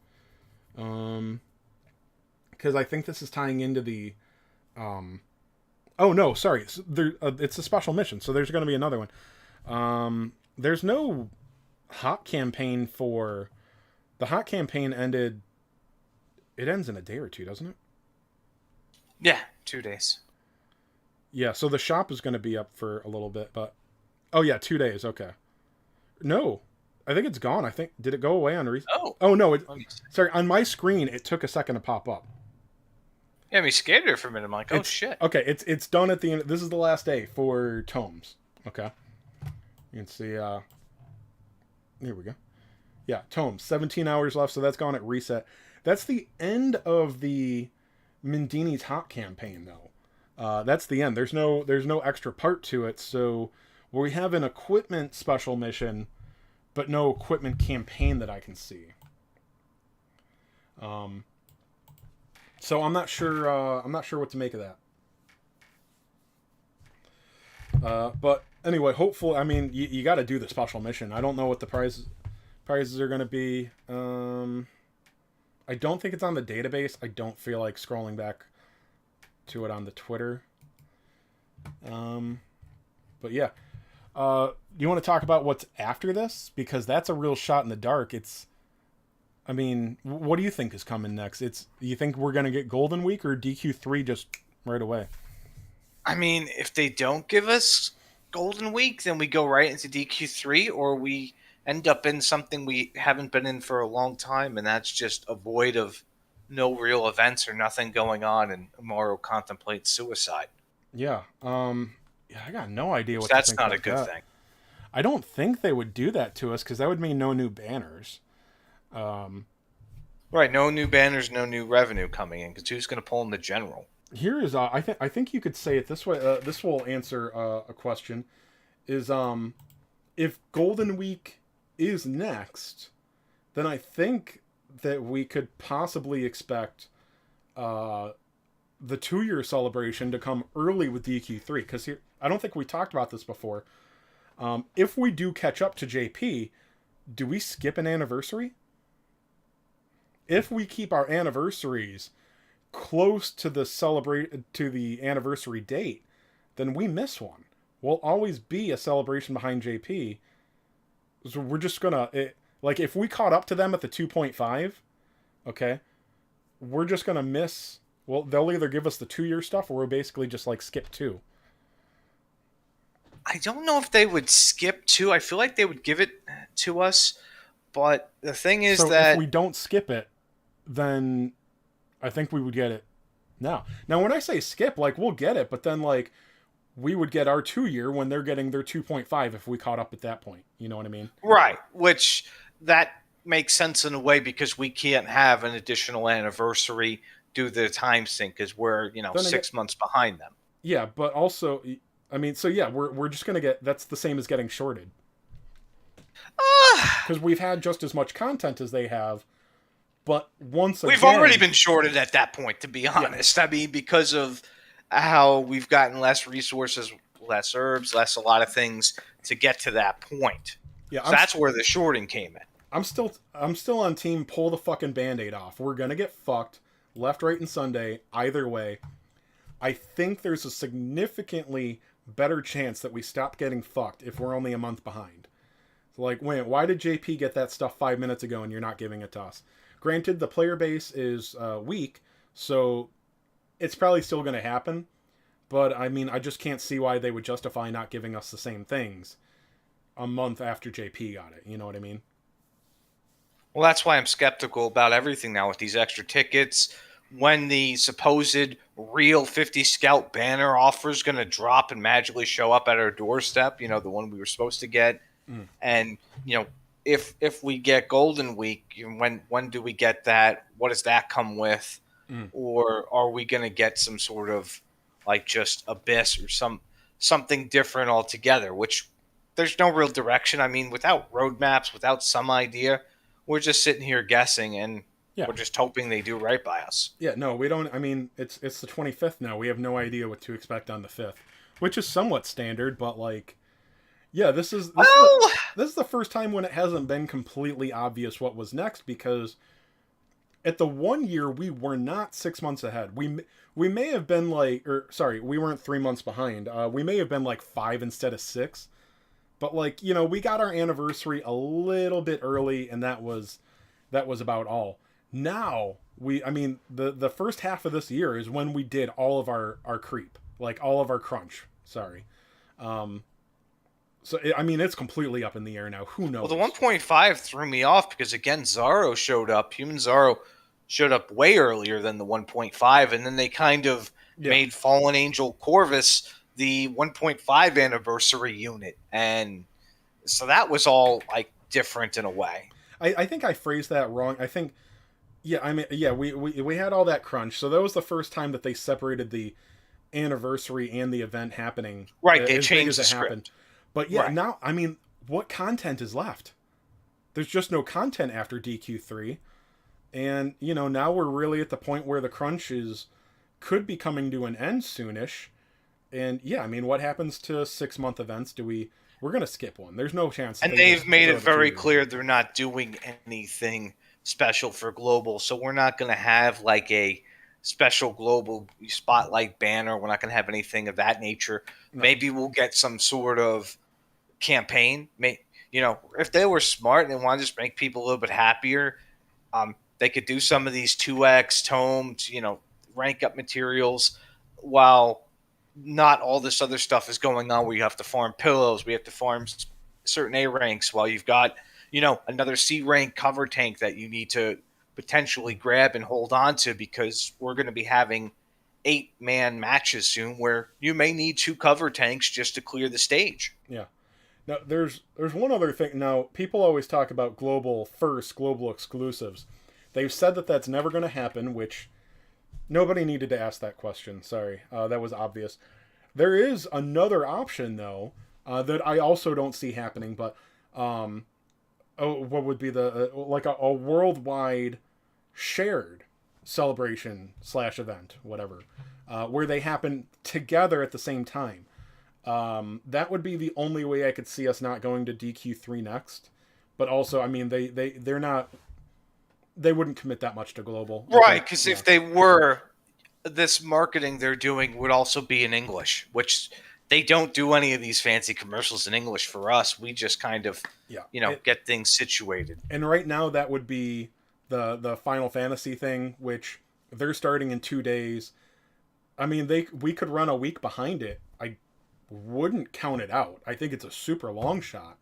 Because I think this is tying into the. Oh no, sorry. It's a special mission, so there's going to be another one. There's no hot campaign for. The hot campaign ended. It ends in a day or two, doesn't it? Yeah, 2 days. Yeah, so the shop is going to be up for a little bit, but. Oh yeah, 2 days. Okay. No, I think it's gone. I think did it go away on Oh no! Sorry, on my screen it took a second to pop up. Yeah, me scared there for a minute. I'm like, oh shit. Okay, it's done at the end. This is the last day for tomes. Okay. You can see. Here we go. Yeah, tomes. 17 hours left, so that's gone at reset. That's the end of the Mindini's Hot campaign, though. That's the end. There's no extra part to it, so. We have an equipment special mission, but no equipment campaign that I can see. So I'm not sure. I'm not sure what to make of that. But anyway, hopefully, I mean, you got to do the special mission. I don't know what the prizes are going to be. I don't think it's on the database. I don't feel like scrolling back to it on the Twitter. But yeah. Do you want to talk about what's after this? Because that's a real shot in the dark. I mean, what do you think is coming next? You think we're going to get Golden Week or DQ3 just right away? I mean, if they don't give us Golden Week, then we go right into DQ3, or we end up in something we haven't been in for a long time, and that's just a void of no real events or nothing going on, and Moro contemplates suicide. Yeah. Yeah, I got no idea what. That's not a good thing. I don't think they would do that to us because that would mean no new banners. Right, no new banners, no new revenue coming in because who's going to pull in the general? Here is I think you could say it this way. This will answer a question. Is if Golden Week is next, then I think that we could possibly expect the 2-year celebration to come early with DQ3 because here I don't think we talked about this before. If we do catch up to JP, do we skip an anniversary? if we keep our anniversaries close to the anniversary date, then we miss one. We'll always be a celebration behind JP. So we're just gonna like if we caught up to them at the 2.5, okay, we're just gonna miss. Well, they'll either give us the 2 year stuff or we'll basically just like skip two. I don't know if they would skip 2. I feel like they would give it to us, but the thing is So if that we don't skip it, then I think we would get it now. Now, when I say skip, like we'll get it, but then like we would get our 2 year when they're getting their 2.5 if we caught up at that point. You know what I mean? right, which that makes sense in a way because we can't have an additional anniversary due to the time sync because we're Then again, 6 months behind them. yeah, but also, I mean, so yeah, we're just gonna get that's the same as getting shorted because we've had just as much content as they have, but once again, We've already been shorted at that point, to be yeah, honest. I mean, because of how we've gotten less resources, less herbs, less a lot of things to get to that point. yeah, So that's where the shorting came in. I'm still on team pull the fucking band-aid off. We're gonna get fucked left, right, and Sunday either way. I think there's a significantly better chance that we stop getting fucked if we're only a month behind. Like, wait, why did JP get that stuff 5 minutes ago and you're not giving it to us? Granted, the player base is weak, so it's probably still going to happen. But I mean, I just can't see why they would justify not giving us the same things a month after JP got it. You know what I mean? Well, that's why I'm skeptical about everything now with these extra tickets. When the supposed real 50 Scout banner offer is going to drop and magically show up at our doorstep, the one we were supposed to get. Mm. And, if we get Golden Week, when do we get that? What does that come with? Mm. Or are we going to get some sort of like just Abyss or something different altogether, which there's no real direction. I mean, without roadmaps, without some idea, we're just sitting here guessing and Yeah. we're just hoping they do right by us. Yeah, no, we don't. I mean, it's the 25th now. We have no idea what to expect on the 5th, which is somewhat standard, but like, yeah, Well, this is the first time when it hasn't been completely obvious what was next because at the 1 year we were not 6 months ahead. We may have been like, or sorry, we weren't 3 months behind. We may have been like 5 instead of 6, but like we got our anniversary a little bit early, and that was about all. Now I mean, the first half of this year is when we did all of our creep, like all of our crunch. Sorry. So I mean, it's completely up in the air now. Who knows? well, the 1.5 threw me off because again, Zaro showed up. Human Zaro showed up way earlier than the 1.5, and then they kind of made Fallen Angel Corvus the 1.5 anniversary unit, and so that was all like different in a way. I think I phrased that wrong. I think, yeah, I mean, yeah, we had all that crunch. So that was the first time that they separated the anniversary and the event happening. Right, they as big changed as the it script. happened. But yeah, Right. now, I mean, what content is left? There's just no content after DQ3. And, now we're really at the point where the crunch could be coming to an end soonish. And yeah, I mean, what happens to 6 month events? We're going to skip one. There's no chance. And they've made it very clear they're not doing anything special for global. So we're not going to have like a special global spotlight banner. We're not going to have anything of that nature. No. Maybe we'll get some sort of campaign. If they were smart and wanted to just make people a little bit happier, they could do some of these 2X tomes, rank up materials while not all this other stuff is going on where you have to farm pillows, we have to farm certain A ranks while you've got, another C rank cover tank that you need to potentially grab and hold on to because we're going to be having 8-man matches soon where you may need 2 cover tanks just to clear the stage. Yeah. Now, there's one other thing. Now, people always talk about global exclusives. They've said that that's never going to happen, which nobody needed to ask that question. Sorry, that was obvious. There is another option, though, that I also don't see happening, but what would be the like a worldwide shared celebration / event, whatever, where they happen together at the same time. That would be the only way I could see us not going to DQ3 next. But also, I mean, they're not. they wouldn't commit that much to global. I Right, think, because yeah, if they were, this marketing they're doing would also be in English, which they don't do any of these fancy commercials in English for us. We just kind of, yeah. get things situated. And right now that would be the Final Fantasy thing, which they're starting in 2 days. I mean, we could run a week behind it. I wouldn't count it out. I think it's a super long shot.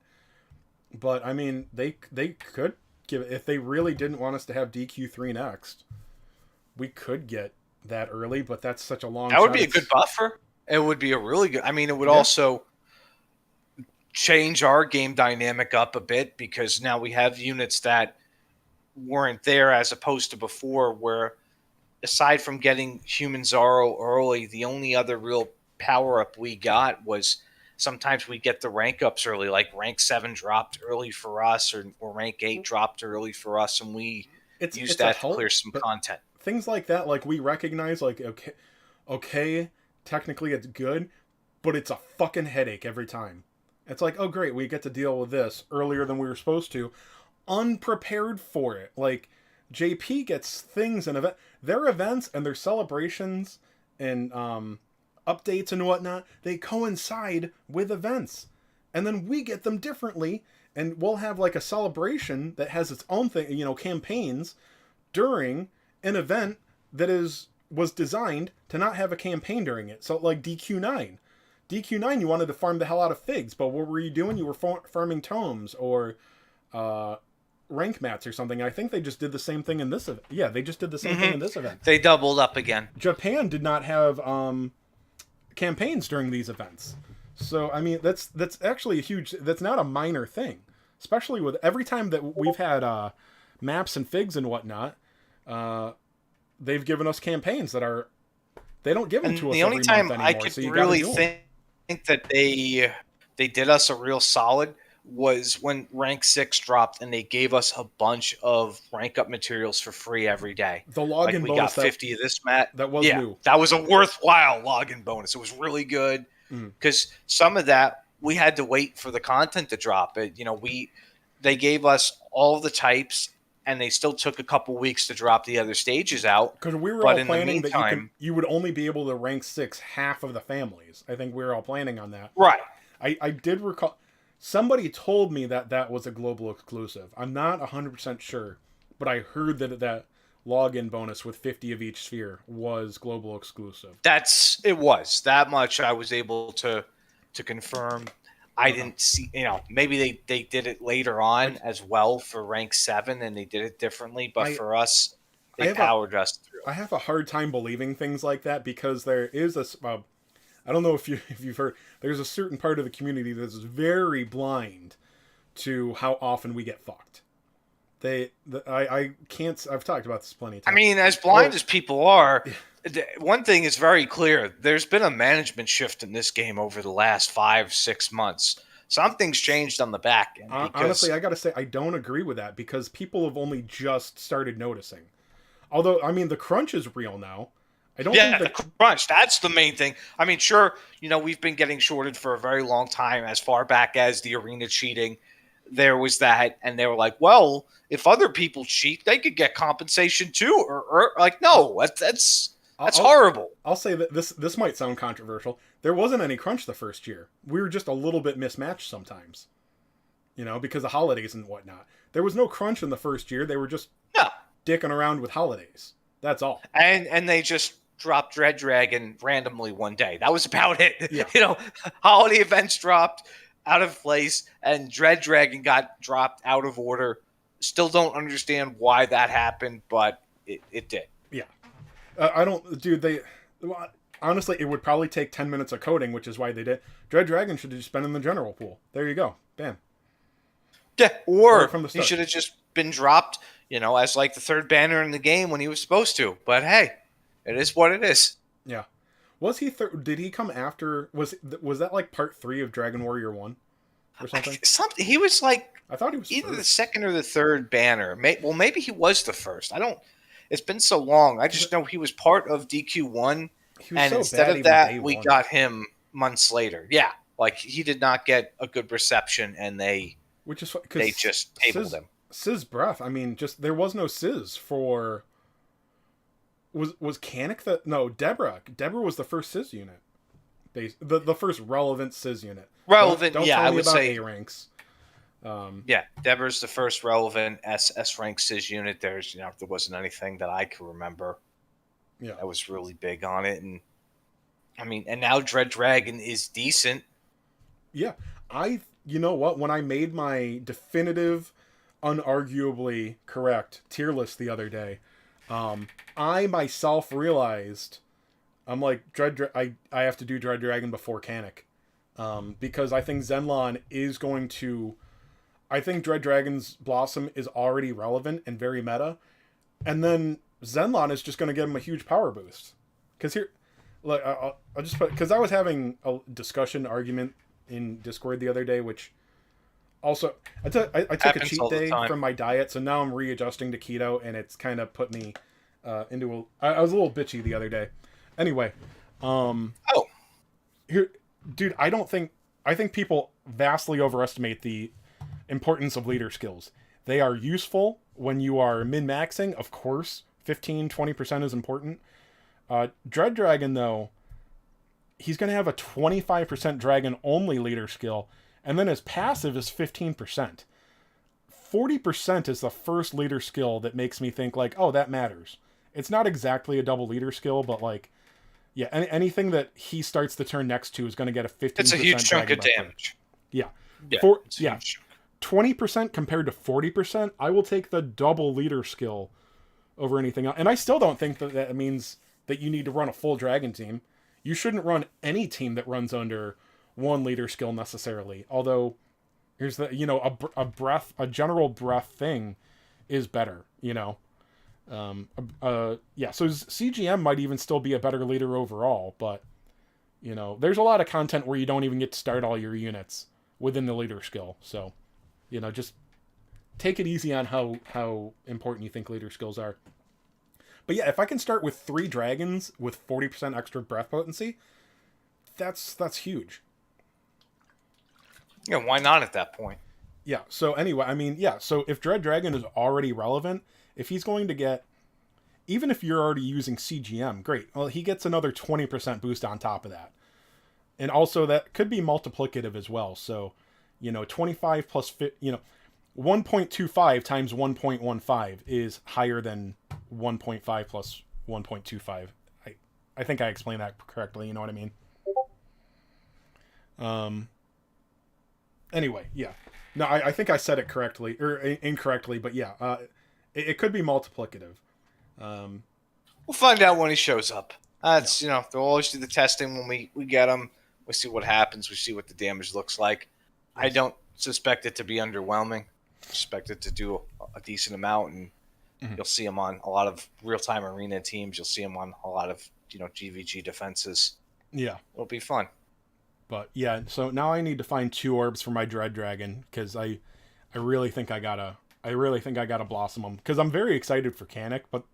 But I mean, they could give if they really didn't want us to have DQ3 next, we could get that early. But that's such a long. That would shot. be a good buffer. It would be a really good. I mean, it would Yeah. also change our game dynamic up a bit because now we have units that weren't there as opposed to before, where aside from getting human Zaro early, the only other real power up we got was sometimes we get the rank ups early, like rank 7 dropped early for us, or rank 8 dropped early for us, and we used It's a that to help, clear some but content. things like that, like we recognize, like okay, technically it's good, but it's a fucking headache every time. It's like, oh great, we get to deal with this earlier than we were supposed to, unprepared for it. Like JP gets things and their events and their celebrations and updates and whatnot. They coincide with events, and then we get them differently. And we'll have like a celebration that has its own thing, campaigns during an event that was designed to not have a campaign during it. So like DQ9. DQ9, you wanted to farm the hell out of figs, but what were you doing? You were farming tomes or rank mats or something. I think they just did the same thing in this event. Yeah, they just did the same thing in this event. They doubled up again. Japan did not have campaigns during these events. So I mean, that's actually a huge. That's not a minor thing, especially with every time that we've had maps and figs and whatnot. They've given us campaigns that are. They don't give them to us. The only every time month anymore, I could so you really gotta do 'em. think that they did us a real solid was when rank 6 dropped and they gave us a bunch of rank up materials for free every day. The Like login we got bonus 50 of this mat. that was Yeah, new. that was a worthwhile login bonus. It was really good because some of that we had to wait for the content to drop. They gave us all the types and they still took a couple weeks to drop the other stages out. Because we were But all in the planning that meantime- you would only be able to rank 6 half of the families. I think we were all planning on that. Right. I did recall somebody told me that was a global exclusive. I'm not 100% sure, but I heard that login bonus with 50 of each sphere was global exclusive. It was that much I was able to confirm. I didn't see, maybe they did it later on as well for rank 7 and they did it differently, but for us, they powered us through. I have a hard time believing things like that because there is I don't know if you've heard, there's a certain part of the community that's very blind to how often we get fucked. I can't, I've talked about this plenty of times. I mean, as blind as people are, one thing is very clear. There's been a management shift in this game over the last 5-6 months. Something's changed on the back end. Honestly, I got to say, I don't agree with that because people have only just started noticing. Although, I mean, the crunch is real now. I don't think the crunch. That's the main thing. I mean, sure, we've been getting shorted for a very long time, as far back as the arena cheating. There was that, and they were like, well, if other people cheat, they could get compensation too. Or like, no, that's horrible. I'll say that this might sound controversial. There wasn't any crunch the first year. We were just a little bit mismatched sometimes, because of holidays and whatnot. There was no crunch in the first year. They were just dicking around with holidays. That's all. And they just dropped Dread Dragon randomly one day. That was about it. Yeah. Holiday events dropped out of place, and Dread Dragon got dropped out of order. Still don't understand why that happened, but it did. Yeah. I don't, dude, honestly, it would probably take 10 minutes of coding, which is why they did. Dread Dragon should have just been in the general pool. There you go. Bam. Yeah, or Right from the he start. should have just been dropped, as like the third banner in the game when he was supposed to. But hey, it is what it is. Yeah. Was he did he come after, was that like part 3 of Dragon Warrior 1 or something? He was like I thought he was either first. the second or the third banner. Maybe he was the first. It's been so long. I just know he was part of DQ1, He was and so instead bad of even that, day we one. got him months later. Yeah, like he did not get a good reception, and they Which is just tabled him. Sizz Breath. I mean, just there was no Sizz for. Was Kanik the no Deborah? Deborah was the first Sizz unit. The first relevant Sizz unit. Relevant, Don't yeah, tell I me would about say. A ranks. Yeah, Deborah's the first relevant S rank Sizz unit. There wasn't anything that I could remember Yeah. that was really big on it, and I mean, and now Dread Dragon is decent. Yeah. You know what? When I made my definitive, unarguably correct tier list the other day, I myself realized I'm like I have to do Dread Dragon before Kanik, because I think Zenlon is going to. I think Dread Dragon's Blossom is already relevant and very meta, and then Zenlon is just going to give him a huge power boost. Because here, like, I'll just put because I was having a discussion argument in Discord the other day, which also I took a Happens cheat all the day time. from my diet, so now I'm readjusting to keto, and it's kind of put me into a. I was a little bitchy the other day. Anyway, Oh, here, dude, I think people vastly overestimate the importance of leader skills. They are useful when you are min-maxing, of course. 15-20% is important. Dread Dragon, though, he's going to have a 25% dragon only leader skill, and then his passive is 15%. 40% is the first leader skill that makes me think, like, oh, that matters. It's not exactly a double leader skill, but, like, yeah, anything that he starts the turn next to is going to get a 15%. it's a huge chunk of dragon buff. damage. Yeah. Yeah, For- it's a yeah. huge chunk. 20% compared to 40%, I will take the double leader skill over anything else. And I still don't think that that means that you need to run a full dragon team. You shouldn't run any team that runs under one leader skill necessarily. Although, here's the, a general breath thing is better, yeah, so CGM might even still be a better leader overall, but, there's a lot of content where you don't even get to start all your units within the leader skill, so, just take it easy on how important you think leader skills are. But yeah, if I can start with 3 dragons with 40% extra breath potency, that's huge. Yeah, why not at that point? Yeah, so anyway, I mean, yeah, so if Dread Dragon is already relevant, if he's going to get, even if you're already using CGM, great. Well, he gets another 20% boost on top of that. And also that could be multiplicative as well. So, 25 plus, 1.25 times 1.15 is higher than 1.5 plus 1.25. I think I explained that correctly, you know what I mean? Anyway, yeah. No, I think I said it correctly, or incorrectly, but yeah, it could be multiplicative. We'll find out when he shows up. They'll always do the testing when we get him. We see what happens. We see what the damage looks like. I don't suspect it to be underwhelming. I suspect it to do a decent amount, and you'll see him on a lot of real-time arena teams. You'll see him on a lot of GVG defenses. Yeah. It'll be fun. But yeah, so now I need to find 2 orbs for my Dread Dragon, because I really think I gotta blossom him, because I'm very excited for Kanik, but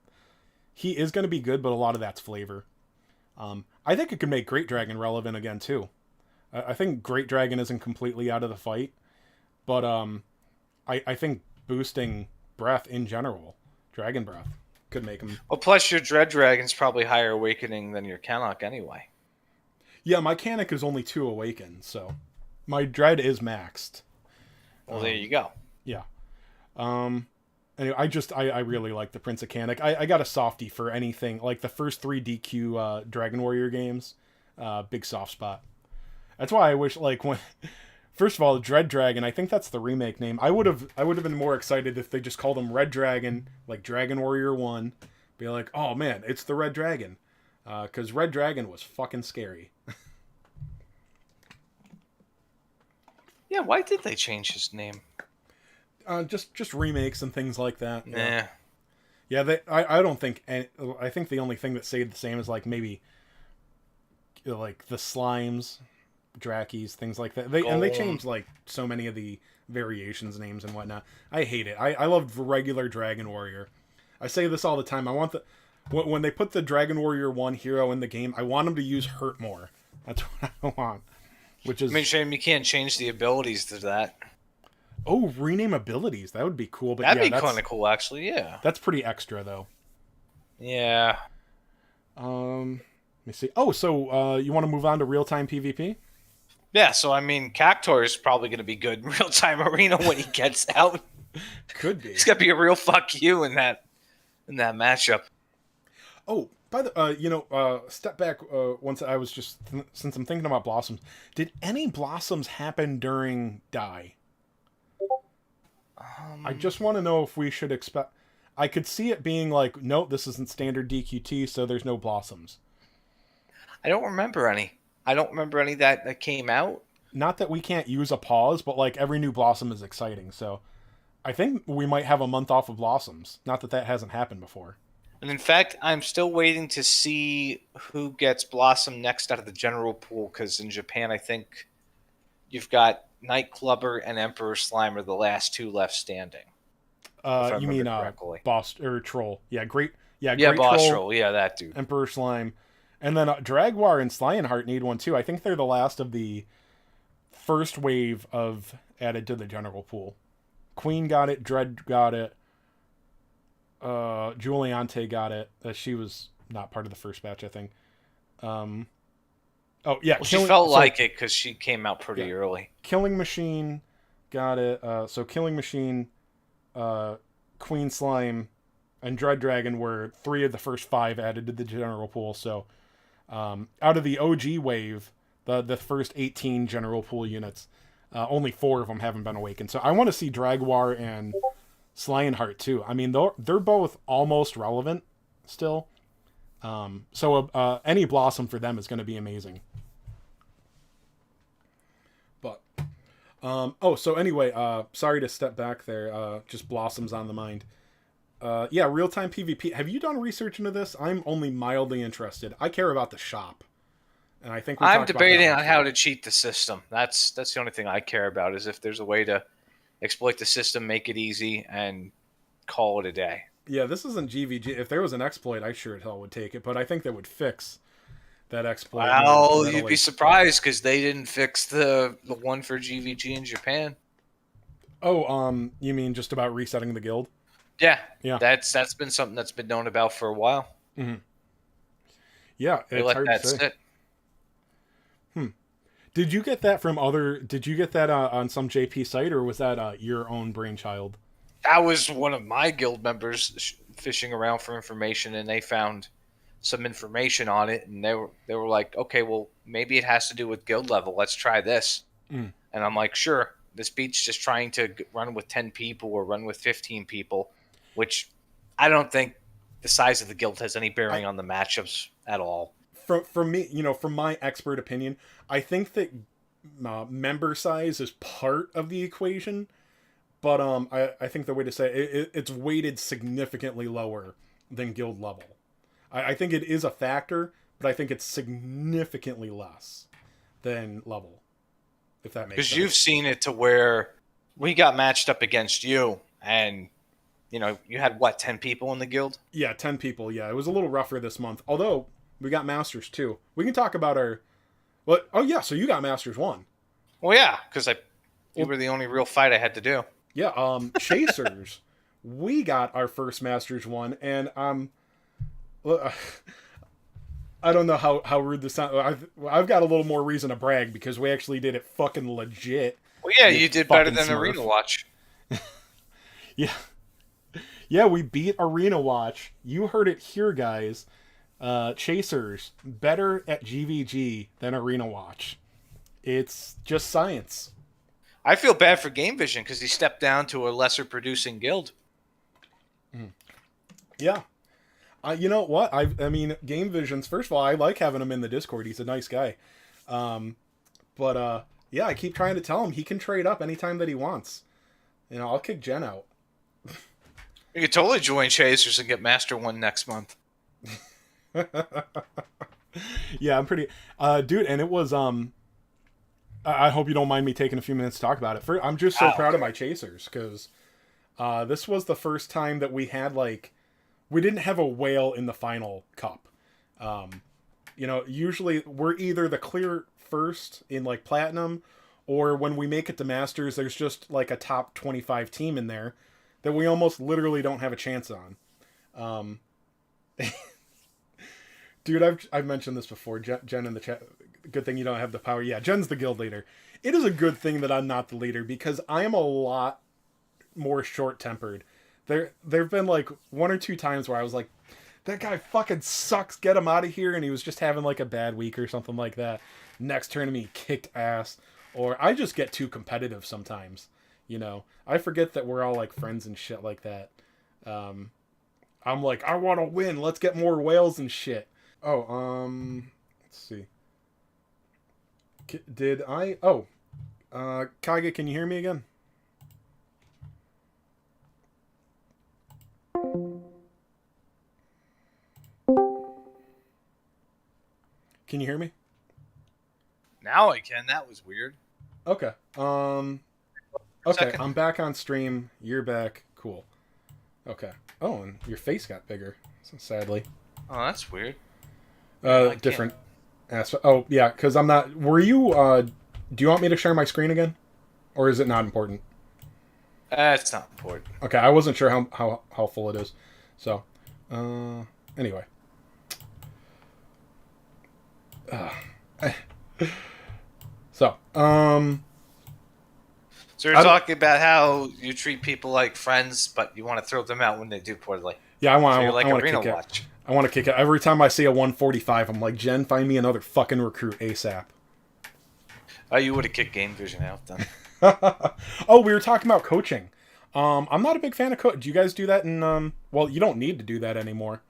he is going to be good, but a lot of that's flavor. I think it could make Great Dragon relevant again too. I think Great Dragon isn't completely out of the fight, but I think boosting breath in general, Dragon Breath, could make him. Well, plus your Dread Dragon's probably higher awakening than your Canuck anyway. Yeah, my Kanik is only 2 awakened, so my Dread is maxed. Well, there you go. Yeah. Anyway, I really like the Prince of Kanik. I got a softie for anything like the first 3 DQ Dragon Warrior games. Big soft spot. That's why I wish, like, when first of all, Dread Dragon, I think that's the remake name. I would have been more excited if they just called him Red Dragon, like Dragon Warrior 1. Be like, oh man, it's the Red Dragon. Because Red Dragon was fucking scary. Yeah, why did they change his name? Just remakes and things like that. Nah. Yeah, I don't think, I think the only thing that stayed the same is like maybe like the slimes, Drakies, things like that. They changed like so many of the variations names and whatnot. I hate it. I love regular Dragon Warrior. I say this all the time. I want when they put the Dragon Warrior 1 hero in the game, I want them to use Hurt more. That's what I want. Which is, I mean, shame you can't change the abilities to that. Oh, rename abilities. That would be cool. But That'd yeah, be kind of cool, actually. Yeah. that's pretty extra though. Yeah. Let me see. Oh, so you want to move on to real time PvP? Yeah. So I mean, Cactor is probably going to be good in real time arena when he gets out. Could be. He's going to be a real fuck you in that matchup. Oh, by the step back. Once I was just since I'm thinking about blossoms, did any blossoms happen during die? I just want to know if we should expect. I could see it being like, no, this isn't standard DQT, so there's no blossoms. I don't remember any. I don't remember any that came out. Not that we can't use a pause, but like every new blossom is exciting. So I think we might have a month off of blossoms. Not that that hasn't happened before. And in fact, I'm still waiting to see who gets Blossom next out of the general pool, because in Japan, I think you've got Nightclubber and Emperor Slime are the last two left standing. You mean boss or troll? Yeah, great. Yeah, Yeah, great Boss troll, Troll. Yeah, that dude. Emperor Slime, and then Dragwar and Lionheart need one too. I think they're the last of the first wave of added to the general pool. Queen got it. Dread got it. Juliante got it. She was not part of the first batch, I think. Oh yeah, Well, she felt like it because she came out pretty early. Killing Machine got it. So Killing Machine, Queen Slime, and Dread Dragon were 3 of the first 5 added to the general pool. So out of the OG wave, the first 18 general pool units, only 4 of them haven't been awakened. So I want to see Dragwar and Lionheart too. I mean, they're both almost relevant still. So any blossom for them is going to be amazing. But so anyway, sorry to step back there. Just blossoms on the mind. Yeah, real time PvP. Have you done research into this? I'm only mildly interested. I care about the shop, and I think I'm debating on how to cheat the system. That's the only thing I care about, is if there's a way to exploit the system, make it easy, and call it a day. Yeah, this isn't GVG. If there was an exploit, I sure as hell would take it, but I think that would fix that exploit. Well, you'd be surprised because they didn't fix the one for GVG in Japan. Oh, you mean just about resetting the guild? Yeah. Yeah. That's been something that's been known about for a while. Mm-hmm. Yeah, they let that sit. Did you get that from other? Did you get that on some JP site, or was that your own brainchild? That was one of my guild members fishing around for information, and they found some information on it, and they were like, okay, well, maybe it has to do with guild level. Let's try this. And I'm like, sure. This beat's just trying to run with 10 people or run with 15 people, which I don't think the size of the guild has any bearing on the matchups at all. From me, from my expert opinion, I think that member size is part of the equation, but I think the way to say it's weighted significantly lower than guild level. I think it is a factor, but I think it's significantly less than level, if that makes sense. Because you've seen it to where we got matched up against you, and you had 10 people in the guild? Yeah, 10 people. Yeah, it was a little rougher this month, although we got Masters too. We can talk about our... Well, oh yeah, so you got Masters 1. Well, yeah, because you were the only real fight I had to do. Yeah, Chasers. We got our first Masters 1, and I don't know how rude this sounds. I've got a little more reason to brag because we actually did it fucking legit. Well, yeah, you did better than Arena Watch. Yeah. Yeah, we beat Arena Watch. You heard it here, guys. Chasers, better at GVG than Arena Watch. It's just science. I feel bad for Game Vision because he stepped down to a lesser producing guild. Yeah. You know what? I mean, Game Vision's, first of all, I like having him in the Discord. He's a nice guy. But yeah, I keep trying to tell him he can trade up anytime that he wants. I'll kick Jen out. You could totally join Chasers and get Master 1 next month. Yeah, I'm pretty... dude, and it was... I hope you don't mind me taking a few minutes to talk about it. I'm just so proud of my Chasers, because this was the first time that we had, we didn't have a whale in the final cup. Usually we're either the clear first in, Platinum, or when we make it to Masters, there's just like a top 25 team in there that we almost literally don't have a chance on. Um, Dude, I've mentioned this before. Jen in the chat. Good thing you don't have the power. Yeah, Jen's the guild leader. It is a good thing that I'm not the leader because I am a lot more short tempered. There've been like one or two times where I was like, that guy fucking sucks. Get him out of here. And he was just having like a bad week or something like that. Next tournament, he kicked ass. Or I just get too competitive sometimes. You know, I forget that we're all like friends and shit like that. I'm like, I want to win. Let's get more whales and shit. Oh, let's see. Did I? Oh, Kage, can you hear me again? Can you hear me? Now I can. That was weird. Okay. Okay, I'm back on stream. You're back. Cool. Okay. Oh, and your face got bigger. Sadly. Oh, that's weird. Different aspect. Oh, yeah, because I'm not. Were you? Do you want me to share my screen again, or is it not important? It's not important. Okay, I wasn't sure how full it is. So, anyway. So you're talking about how you treat people like friends, but you want to throw them out when they do poorly. Yeah, I want. So you're like I want Arena to kick Watch. it. I want to kick it. Every time I see a 145, I'm like, Jen, find me another fucking recruit ASAP. Oh, you would have kicked Game Vision out then. Oh, we were talking about coaching. I'm not a big fan of coach. Do you guys do that in? Well, you don't need to do that anymore.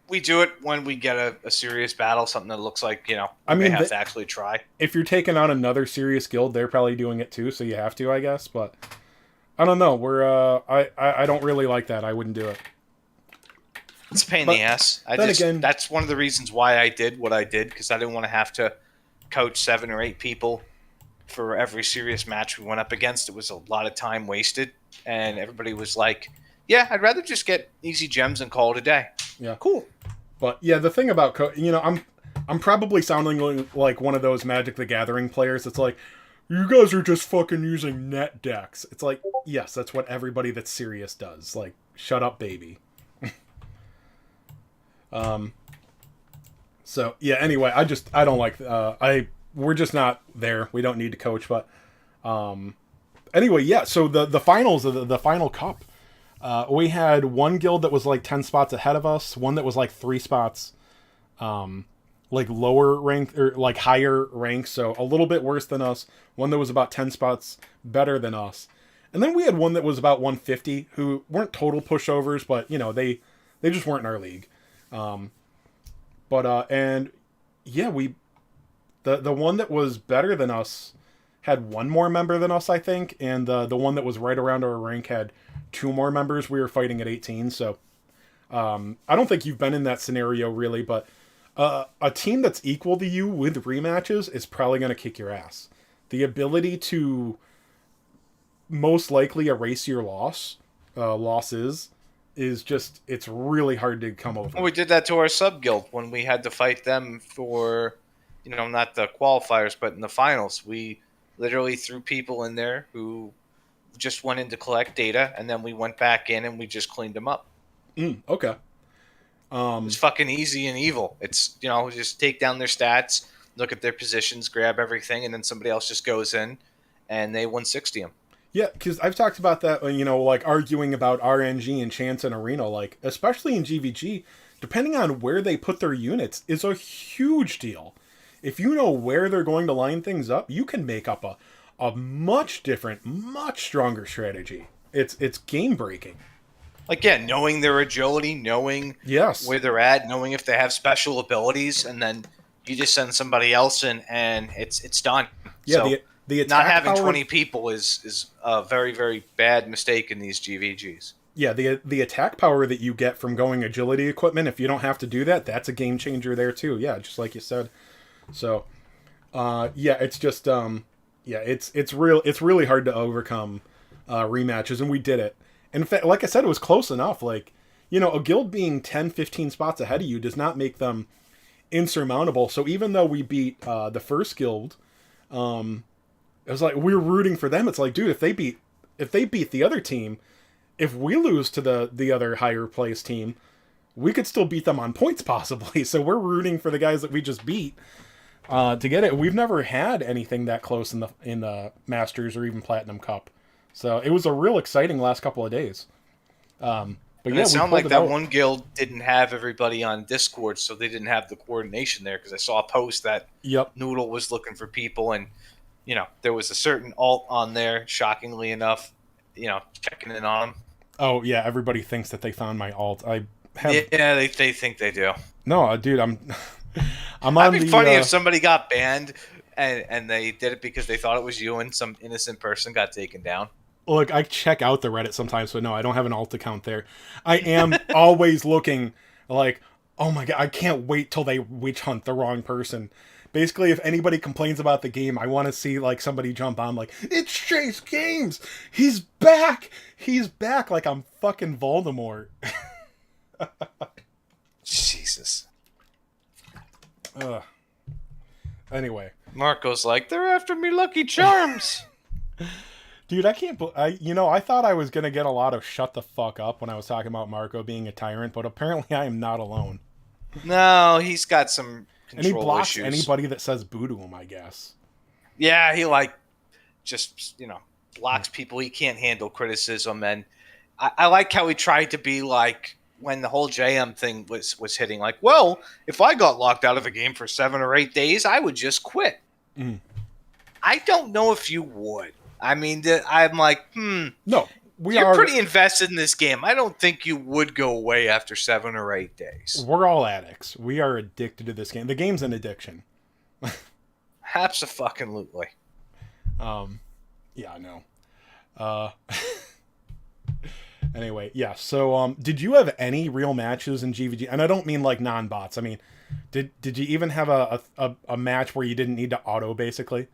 We do it when we get a serious battle, something that looks like, we have to actually try. If you're taking on another serious guild, they're probably doing it too, so you have to, I guess. But I don't know. I don't really like that. I wouldn't do it. It's a pain in the ass. That's one of the reasons why I did what I did, because I didn't want to have to coach 7 or 8 people for every serious match we went up against. It was a lot of time wasted, and everybody was like, yeah, I'd rather just get easy gems and call it a day. Yeah. Cool. But yeah, the thing about I'm probably sounding like one of those Magic the Gathering players that's like, you guys are just fucking using net decks. It's like, yes, that's what everybody that's serious does. Like, shut up, baby. So yeah, anyway, I don't like we're just not there. We don't need to coach, but anyway, yeah, so the finals of the final cup, we had one guild that was like 10 spots ahead of us, one that was like 3 spots like lower rank or like higher rank, so a little bit worse than us, one that was about 10 spots better than us. And then we had one that was about 150 who weren't total pushovers, but they just weren't in our league. And yeah, the one that was better than us had 1 more member than us, I think, and the one that was right around our rank had 2 more members. We were fighting at 18, so I don't think you've been in that scenario really, but a team that's equal to you with rematches is probably going to kick your ass. The ability to most likely erase your losses is just, it's really hard to come over. Well, we did that to our sub guild when we had to fight them for, not the qualifiers, but in the finals. We literally threw people in there who just went in to collect data, and then we went back in and we just cleaned them up. Okay. It's fucking easy and evil. It's, just take down their stats, look at their positions, grab everything, and then somebody else just goes in and they 160 them. Yeah, because I've talked about that, like arguing about RNG and Chance and Arena, like, especially in GVG, depending on where they put their units, is a huge deal. If you know where they're going to line things up, you can make up a much different, much stronger strategy. It's game breaking. Like, yeah, knowing their agility, knowing where they're at, knowing if they have special abilities, and then you just send somebody else in and it's done. Yeah, so the attack not having power, 20 people is a very, very bad mistake in these GVGs. Yeah, the attack power that you get from going agility equipment, if you don't have to do that, that's a game changer there too. Yeah, just like you said. So, yeah, it's just it's really hard to overcome rematches, and we did it. And in fact, like I said, it was close enough. Like, a guild being 10, 15 spots ahead of you does not make them insurmountable. So even though we beat the first guild It was like we were rooting for them. It's like, dude, if they beat the other team, if we lose to the other higher place team, we could still beat them on points possibly. So we're rooting for the guys that we just beat to get it. We've never had anything that close in the Masters or even Platinum Cup. So it was a real exciting last couple of days. But And yeah, it we sounded pulled like it that out. one guild didn't have everybody on Discord, so they didn't have the coordination there. Because I saw a post that Yep. Noodle was looking for people, and there was a certain alt on there. Shockingly enough, checking in on them. Oh yeah, everybody thinks that they found my alt. I have Yeah, they think they do. no, dude. I'm I'm on That'd be the. funny if somebody got banned and they did it because they thought it was you and some innocent person got taken down. Look, I check out the Reddit sometimes, but no, I don't have an alt account there. I am always looking like, oh my god, I can't wait till they witch hunt the wrong person. Basically, if anybody complains about the game, I want to see like somebody jump on like, it's Chase Games. He's back. He's back like I'm fucking Voldemort. Jesus. Ugh. Anyway, Marco's like, they're after me Lucky Charms. dude, I can't. I thought I was gonna get a lot of shut the fuck up when I was talking about Marco being a tyrant, but apparently I am not alone. No, he's got some And he control blocks issues. anybody that says boo to him, I guess. Yeah, he just blocks people. He can't handle criticism, and I like how he tried to be like when the whole JM thing was hitting. Like, well, if I got locked out of a game for 7 or 8 days, I would just quit. Mm. I don't know if you would. I mean, I'm like, No, you're pretty invested in this game. I don't think you would go away after 7 or 8 days. We're all addicts. We are addicted to this game. The game's an addiction. Abso-fucking-lutely. Yeah, I know. Anyway, yeah. So, did you have any real matches in GVG? And I don't mean like non-bots. I mean, did you even have a match where you didn't need to auto basically?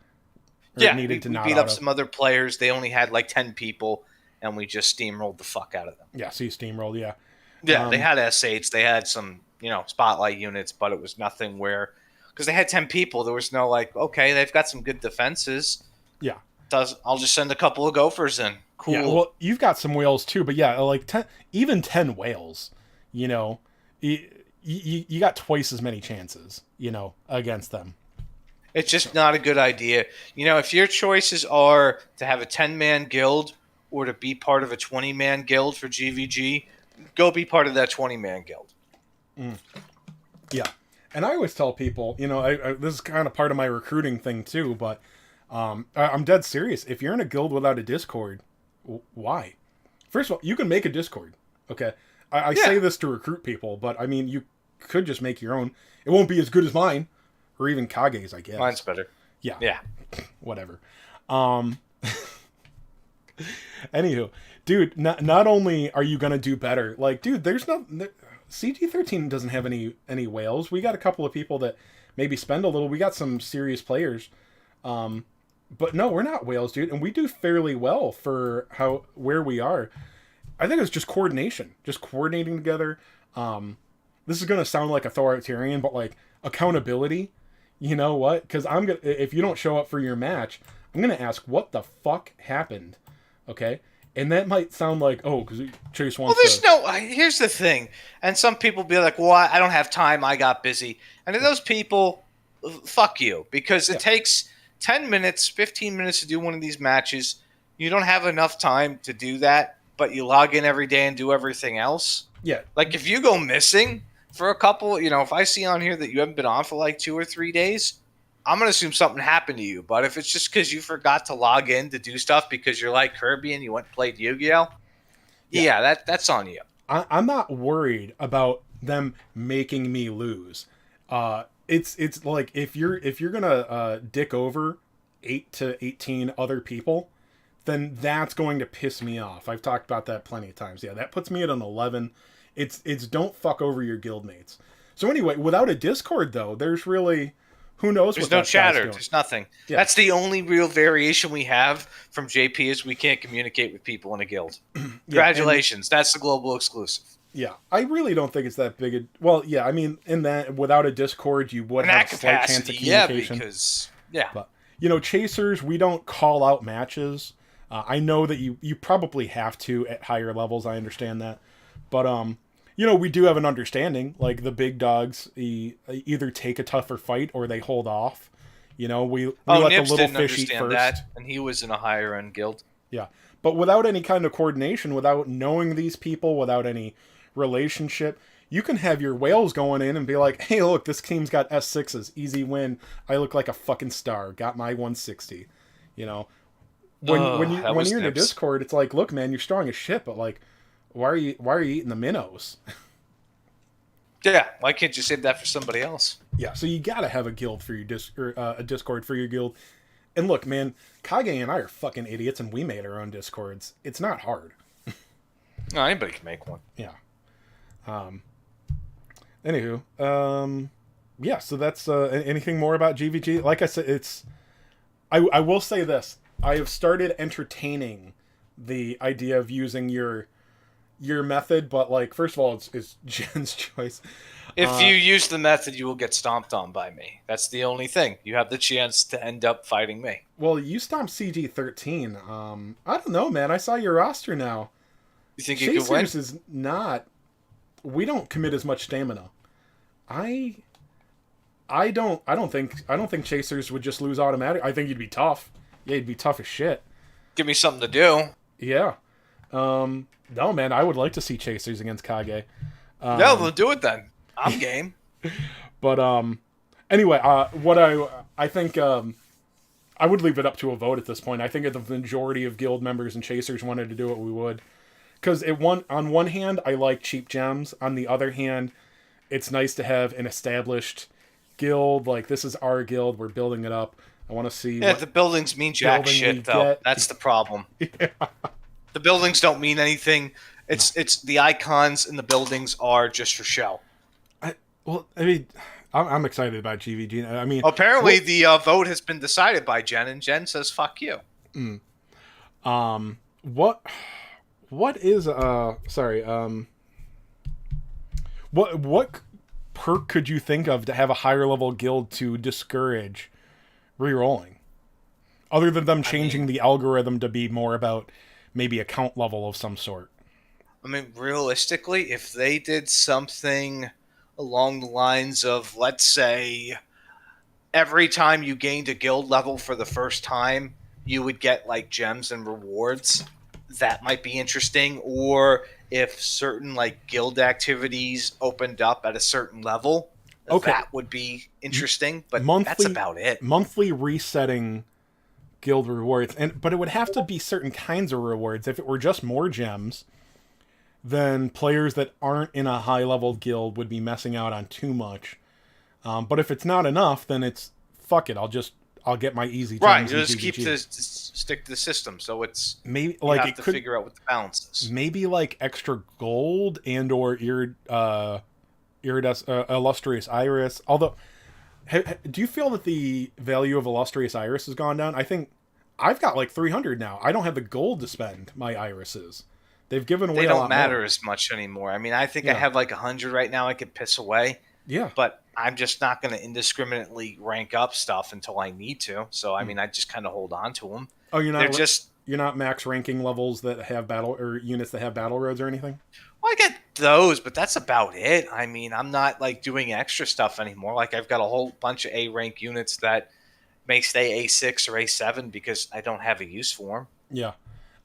Or Yeah, needed we to not beat up auto? some other players. They only had like 10 people, and we just steamrolled the fuck out of them. Yeah, so you steamrolled. Yeah. Yeah, they had S8s. They had some, spotlight units, but it was nothing where, because they had 10 people, there was no like, okay, they've got some good defenses. Yeah. I'll just send a couple of gophers in. Cool. Yeah, well, you've got some whales too, but yeah, like 10 whales, you got twice as many chances, against them. It's just not a good idea. If your choices are to have a 10-man guild or to be part of a 20-man guild for GVG, go be part of that 20-man guild. Yeah. And I always tell people, this is kind of part of my recruiting thing too, but I'm dead serious. If you're in a guild without a Discord, why? First of all, you can make a Discord. Okay. I say this to recruit people, but I mean, you could just make your own. It won't be as good as mine or even Kage's, I guess. Mine's better. Yeah. Yeah. Whatever. Anywho, dude, not only are you gonna do better, like, dude, there's no CG13 doesn't have any whales. We got a couple of people that maybe spend a little. We got some serious players, but no, we're not whales, dude, and we do fairly well for where we are. I think it's just coordination, just coordinating together. This is gonna sound like authoritarian, but like accountability. You know what? Because if you don't show up for your match, I'm gonna ask what the fuck happened. Okay, and that might sound like, oh, because Chase wants. Here's the thing, and some people be like, well, I don't have time, I got busy, and to those people, fuck you, because it takes 10 minutes, 15 minutes to do one of these matches. You don't have enough time to do that, but you log in every day and do everything else. Yeah. Like if you go missing for a couple, if I see on here that you haven't been on for like 2 or 3 days, I'm going to assume something happened to you. But if it's just because you forgot to log in to do stuff because you're like Kirby and you went and played Yu-Gi-Oh! Yeah, that's on you. I'm not worried about them making me lose. It's like if you're gonna dick over 8 to 18 other people, then that's going to piss me off. I've talked about that plenty of times. Yeah, that puts me at an 11. It's don't fuck over your guildmates. So anyway, without a Discord though, there's really who knows. There's what no that guy's chatter. doing. There's nothing. Yeah. That's the only real variation we have from JP is we can't communicate with people in a guild. Congratulations. That's the global exclusive. Yeah, I really don't think it's that big. Well, yeah, I mean, in that without a Discord, you would In have that a slight chance of capacity, yeah, communication. because But chasers, we don't call out matches. I know that you probably have to at higher levels. I understand that, but we do have an understanding. Like the big dogs, either take a tougher fight or they hold off. We let Nibs the little didn't fish eat understand first. that, and he was in a higher end guild. Yeah, but without any kind of coordination, without knowing these people, without any relationship, you can have your whales going in and be like, "Hey, look, this team's got S6s, easy win. I look like a fucking star. Got my 160." You know, when you're in a Nibs. Discord, it's like, "Look, man, you're strong as shit, but like, why are you eating the minnows?" Yeah, why can't you save that for somebody else? Yeah, so you gotta have a guild for your a Discord for your guild. And look, man, Kage and I are fucking idiots, and we made our own Discords. It's not hard. No, anybody can make one. Yeah. Anywho, yeah. So that's anything more about GVG. Like I said, I will say this. I have started entertaining the idea of using your method, but like, first of all, it's Jen's choice. If you use the method, you will get stomped on by me. That's the only thing. You have the chance to end up fighting me. Well, you stomped CG13. I don't know, man. I saw your roster now. You think you could win? Chasers is not. We don't commit as much stamina. I don't think Chasers would just lose automatic. I think you'd be tough. Yeah, you'd be tough as shit. Give me something to do. Yeah. No, man, I would like to see Chasers against Kage. No, we'll do it then. I'm game. But anyway, what I think I would leave it up to a vote at this point. I think if the majority of guild members and Chasers wanted to do it, we would. Because on one hand, I like cheap gems. On the other hand, it's nice to have an established guild. Like, this is our guild. We're building it up. I want to see. Yeah, the buildings mean jack shit, though. Get. That's the problem. Yeah. The buildings don't mean anything. It's the icons and the buildings are just for show. I'm excited about GVG. I mean, apparently the vote has been decided by Jen, and Jen says "fuck you." What is what perk could you think of to have a higher level guild to discourage re-rolling, other than them changing the algorithm to be more about maybe a count level of some sort? I mean, realistically, if they did something along the lines of, let's say, every time you gained a guild level for the first time, you would get like gems and rewards, that might be interesting. Or if certain like guild activities opened up at a certain level, that would be interesting. But that's about it. Monthly resetting guild rewards, but it would have to be certain kinds of rewards. If it were just more gems, then players that aren't in a high-level guild would be messing out on too much. But if it's not enough, then it's fuck it. I'll get my easy gems. Right, you just stick to the system. So it's maybe like you have to figure out what the balance is. Maybe like extra gold and or illustrious iris. Although, do you feel that the value of illustrious iris has gone down? I think I've got like 300 now. I don't have the gold to spend my irises. They've given away. They don't matter as much anymore. I mean, I think I have like 100 right now. I could piss away. Yeah. But I'm just not going to indiscriminately rank up stuff until I need to. So I mean, I just kind of hold on to them. Oh, you're not max ranking levels that have battle or units that have battle roads or anything? Well, I get those, but that's about it. I mean, I'm not like doing extra stuff anymore. Like I've got a whole bunch of A rank units that may stay A6 or A7 because I don't have a use for them. Yeah.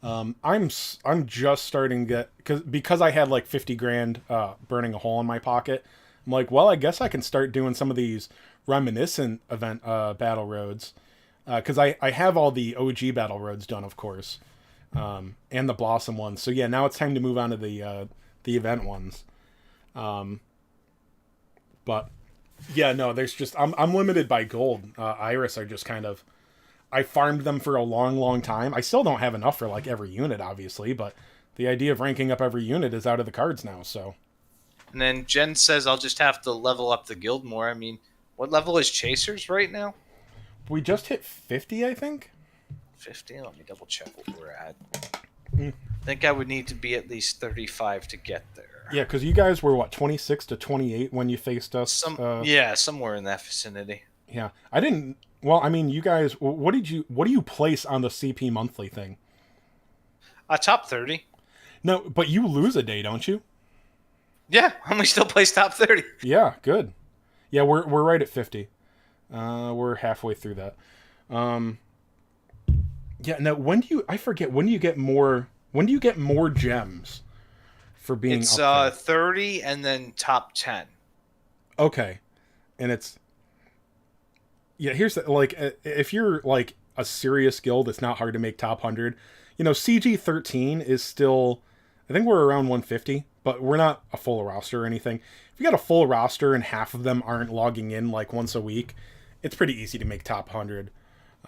I'm just starting to get because I had like 50 grand burning a hole in my pocket. I'm like, well, I guess I can start doing some of these reminiscent event battle roads because I have all the OG battle roads done, of course, and the Blossom ones. So yeah, now it's time to move on to the event ones. But yeah, no, there's just I'm limited by gold. Iris are just kind of. I farmed them for a long, long time. I still don't have enough for like every unit, obviously, but the idea of ranking up every unit is out of the cards now. So, and then Jen says I'll just have to level up the guild more. I mean, what level is Chasers right now? We just hit 50, I think. 50. Let me double check what we're at. I think I would need to be at least 35 to get there. Yeah, because you guys were what 26 to 28 when you faced us. Somewhere in that vicinity. Yeah, I didn't Well, I mean, you guys, what do you place on the CP monthly thing? Top 30. No, but you lose a day, don't you? Yeah, and we still place top 30. Yeah, good. Yeah, we're right at 50. We're halfway through that. Um, yeah. Now, when do you? I forget. When do you get more? When do you get more gems for being It's up there? 30 and then top 10. Okay, and it's yeah. Here's the, like if you're like a serious guild, it's not hard to make top 100. You know, CG 13 is still. I think we're around 150, but we're not a full roster or anything. If you got a full roster and half of them aren't logging in like once a week, it's pretty easy to make top 100.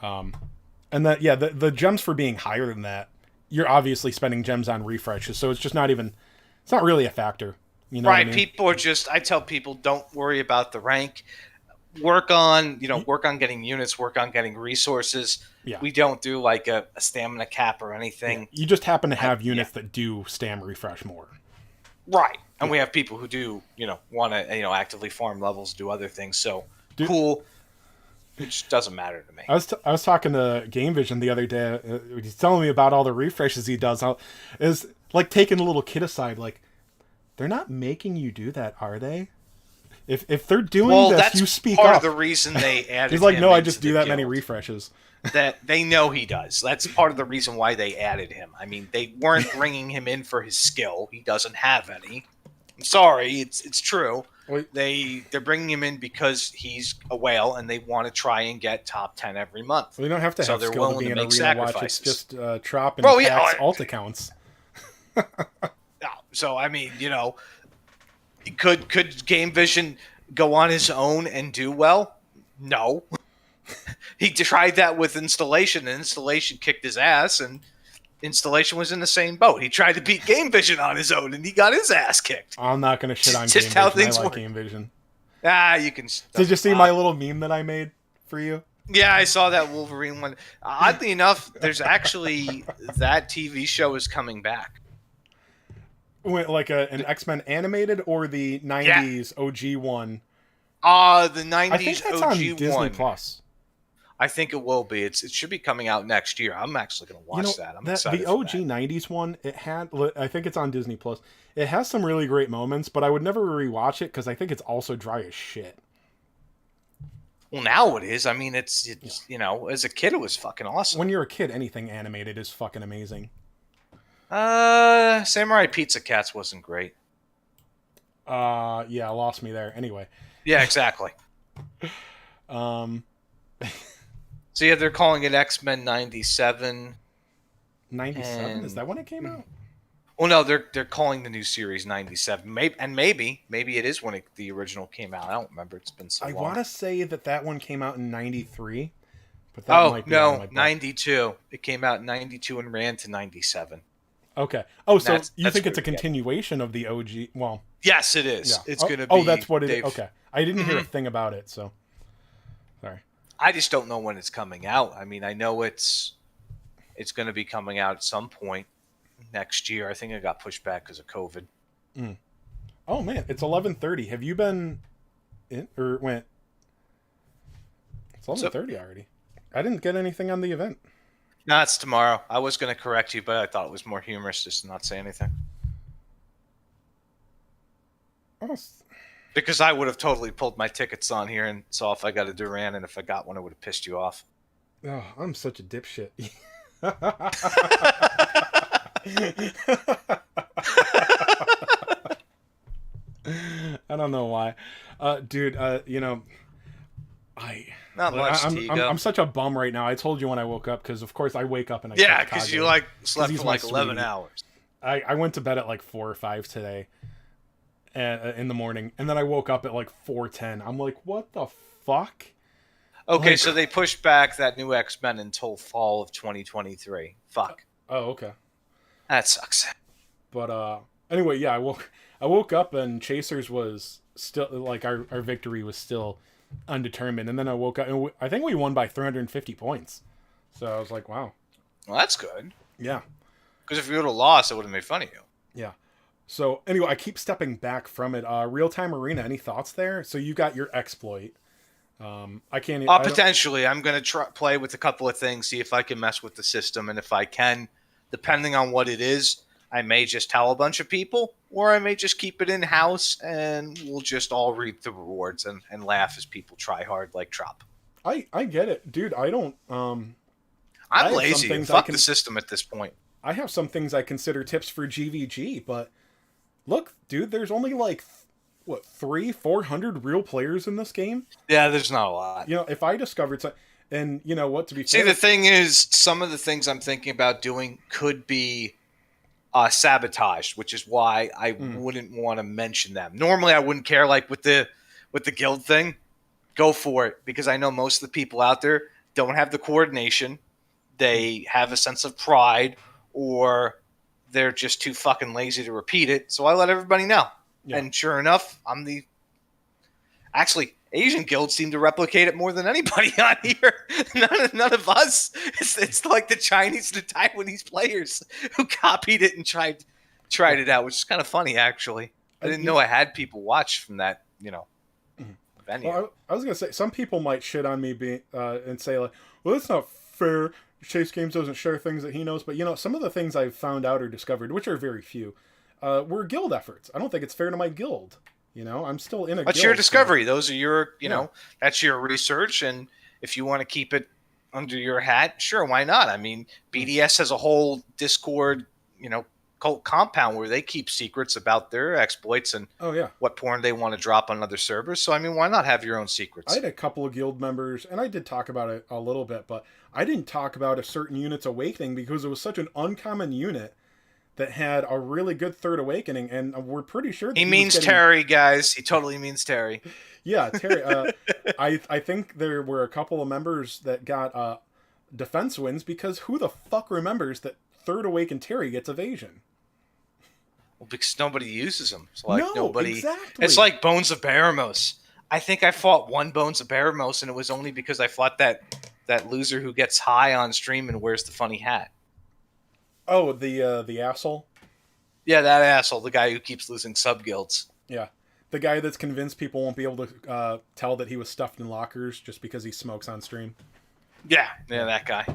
And that yeah, the gems for being higher than that, you're obviously spending gems on refreshes, so it's just not even it's not really a factor. You know what I Right. mean? People are just, I tell people, don't worry about the rank. Work on, work on getting units, work on getting resources. Yeah. We don't do like a stamina cap or anything. You just happen to have Yeah. units that do stam refresh more. Right. And we have people who do, want to, actively farm levels, do other things. So Dude, cool. It just doesn't matter to me. I was talking to Game Vision the other day. He's telling me about all the refreshes he does. Is like taking a little kid aside, like they're not making you do that, are they? If they're doing Well, this, that's you speak part up. of the reason they added. He's like, him no, I into just do the that many guild. refreshes. That they know he does. That's part of the reason why they added him. I mean, they weren't bringing him in for his skill. He doesn't have any. I'm sorry, it's true. Wait. They're bringing him in because he's a whale and they want to try and get top 10 every month. Well, you don't have to So have they're skill to willing be to an make arena watch. It's sacrifices. just Trop and Well, yeah, Pax alt accounts. So I mean, could Game Vision go on his own and do well? No. He tried that with Installation, and Installation kicked his ass, and Installation was in the same boat. He tried to beat Game Vision on his own, and he got his ass kicked. I'm not gonna shit on Just Game how Vision. things I like work. Game Vision. You can. Did you see my little meme that I made for you? Yeah, I saw that Wolverine one. Oddly enough, there's actually that TV show is coming back. Like an X-Men animated or the '90s OG one? The I think '90s that's OG on Disney one. Plus. I think it will be. It should be coming out next year. I'm actually going to watch that. I'm excited. The for OG that. '90s one, it had. I think it's on Disney Plus. It has some really great moments, but I would never rewatch it because I think it's also dry as shit. Well, now it is. I mean, it's as a kid, it was fucking awesome. When you're a kid, anything animated is fucking amazing. Samurai Pizza Cats wasn't great. Yeah, lost me there. Anyway. Yeah, exactly. Um, So yeah, they're calling it X-Men '97. 97 is that when it came out? Well, no, they're calling the new series '97. Maybe it is when the original came out. I don't remember. It's been so I long. want to say that one came out in '93, but that might be out of my butt. '92. It came out in '92 and ran to '97. Okay. Oh, so That's you think where it's a we get it. continuation of the OG? Well, Yes, it is. yeah. It's gonna be. Oh, that's what it is. they've- Okay. I didn't hear a thing about it, so sorry. I just don't know when it's coming out. I mean, I know it's going to be coming out at some point next year. I think it got pushed back because of COVID. Oh man, it's 11:30. Have you been in or went? It's 11:30 already. I didn't get anything on the event. No, it's tomorrow. I was going to correct you, but I thought it was more humorous just to not say anything. Oh, Because I would have totally pulled my tickets on here and saw if I got a Duran, and if I got one, it would have pissed you off. oh, I'm such a dipshit. I don't know why, dude. Not much, Tigo. I'm such a bum right now. I told you when I woke up because, of course, I wake up and I Yeah, check because Kage. you slept he's for my 11 sweetie. hours. I went to bed at like 4 or 5 today, in the morning, and then I woke up at like 4:10. I'm like, what the fuck? Okay, Like- so they pushed back that new X-Men until fall of 2023. Fuck. Oh, okay. That sucks. But anyway, yeah, I woke up and Chasers was still like our victory was still undetermined, and then I woke up and I think we won by 350 points. So I was like, wow, Well, that's good. yeah. Because if you would have lost, it would have made fun of you. Yeah. So anyway, I keep stepping back from it. Real time arena. Any thoughts there? So you got your exploit. I can't. I don't. Potentially, I'm going to try play with a couple of things, see if I can mess with the system, and if I can, depending on what it is, I may just tell a bunch of people, or I may just keep it in house, and we'll just all reap the rewards and laugh as people try hard like Trop. I get it, dude. I don't. I I'm have some lazy. things I Fuck the can. system at this point. I have some things I consider tips for GVG, but look, dude, there's only like what 300-400 real players in this game. Yeah, there's not a lot. You know, if I discovered some, and you know what, to be See, fair, the thing is, some of the things I'm thinking about doing could be sabotaged, which is why I wouldn't want to mention them. Normally, I wouldn't care. Like with the guild thing, go for it because I know most of the people out there don't have the coordination. They have a sense of pride, or they're just too fucking lazy to repeat it. So I let everybody know. Yeah. And sure enough, actually, Asian guilds seem to replicate it more than anybody on here. None of us. It's like the Chinese and the Taiwanese players who copied it and tried it out, which is kind of funny, actually. I didn't know I had people watch from that, venue. Well, I was gonna say some people might shit on me and say like, well, that's not fair. Chase Games doesn't share things that he knows, but some of the things I've found out or discovered, which are very few, were guild efforts. I don't think it's fair to my guild. I'm still in a. That's guild, your discovery. Those are your, Yeah. that's your research, and if you want to keep it under your hat, sure, why not? I mean, BDS has a whole Discord, cult compound where they keep secrets about their exploits and Oh yeah. what porn they want to drop on other servers. So I mean, why not have your own secrets? I had a couple of guild members, and I did talk about it a little bit, but I didn't talk about a certain unit's awakening because it was such an uncommon unit that had a really good third awakening, and we're pretty sure that He means Terry, guys. He totally means Terry. Yeah, Terry. I think there were a couple of members that got defense wins because who the fuck remembers that third awakened Terry gets evasion? Well, because nobody uses them. It's like No, nobody. exactly. It's like Bones of Baramos. I think I fought one Bones of Baramos, and it was only because I fought that loser who gets high on stream and wears the funny hat. Oh, the asshole. Yeah, that asshole, the guy who keeps losing sub guilds. Yeah, the guy that's convinced people won't be able to tell that he was stuffed in lockers just because he smokes on stream. Yeah, that guy.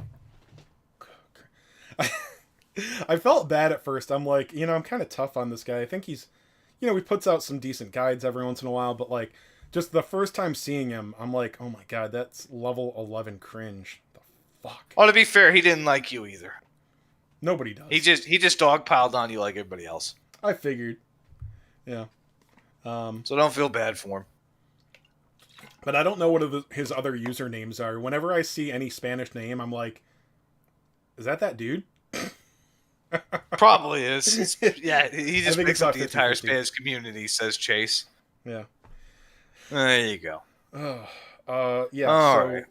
I felt bad at first. I'm like, I'm kind of tough on this guy. I think he's, he puts out some decent guides every once in a while, but like, just the first time seeing him, I'm like, oh my god, that's level 11 cringe. The fuck? Well, to be fair, he didn't like you either. Nobody does. He just dogpiled on you like everybody else. I figured. Yeah. So don't feel bad for him. But I don't know what his other usernames are. Whenever I see any Spanish name, I'm like, is that dude? Probably is. Yeah, he just think makes it's up about the entire 50-50. Spanish community, says Chase. Yeah. There you go. Yeah. All so right.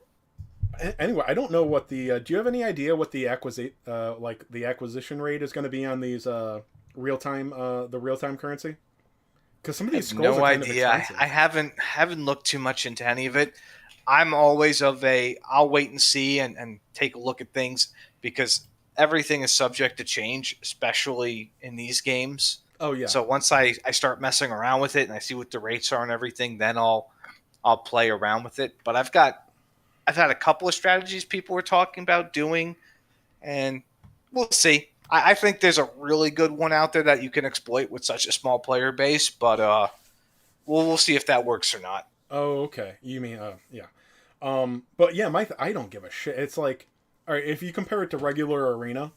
Anyway, I don't know what the. Do you have any idea what the acquisition rate is going to be on these the real time currency? Because some of these scrolls No are kind idea. of expensive. I haven't looked too much into any of it. I'm always I'll wait and see and take a look at things because everything is subject to change, especially in these games. Oh yeah. So once I start messing around with it and I see what the rates are and everything, then I'll play around with it. But I've had a couple of strategies people were talking about doing, and we'll see. I think there's a really good one out there that you can exploit with such a small player base, but we'll see if that works or not. Oh okay. You mean yeah. But yeah, I don't give a shit. It's like, all right, if you compare it to regular arena,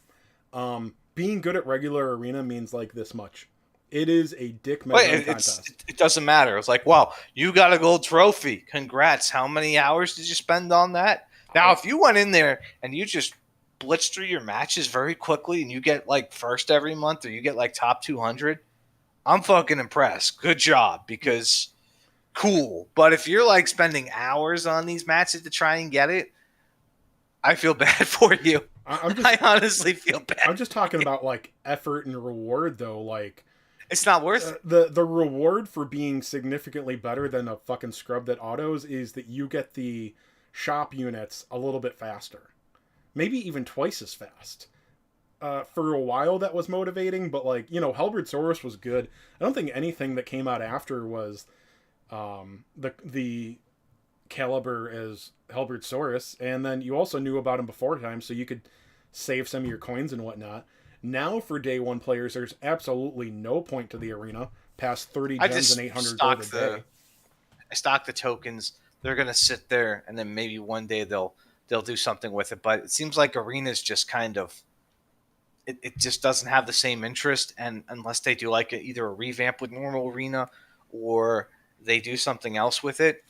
being good at regular arena means like this much. It is a dick measuring contest. It doesn't matter. It's like, wow, you got a gold trophy. Congrats. How many hours did you spend on that? Now, if you went in there and you just blitz through your matches very quickly and you get like first every month or you get like top 200, I'm fucking impressed. Good job, because cool. But if you're like spending hours on these matches to try and get it, I feel bad for you. I honestly feel bad. I'm just talking about like effort and reward though. Like, it's not worth it. The reward for being significantly better than a fucking scrub that autos is that you get the shop units a little bit faster. Maybe even twice as fast. For a while that was motivating, but like, Halberd Saurus was good. I don't think anything that came out after was the caliber as Helbert Saurus, and then you also knew about him before time, so you could save some of your coins and whatnot. Now for day one players, there's absolutely no point to the arena past 30 I gems just and 800 stock gold a day. I stock the tokens. They're gonna sit there, and then maybe one day they'll do something with it. But it seems like arenas just kind of it just doesn't have the same interest, and unless they do like either a revamp with normal arena or they do something else with it,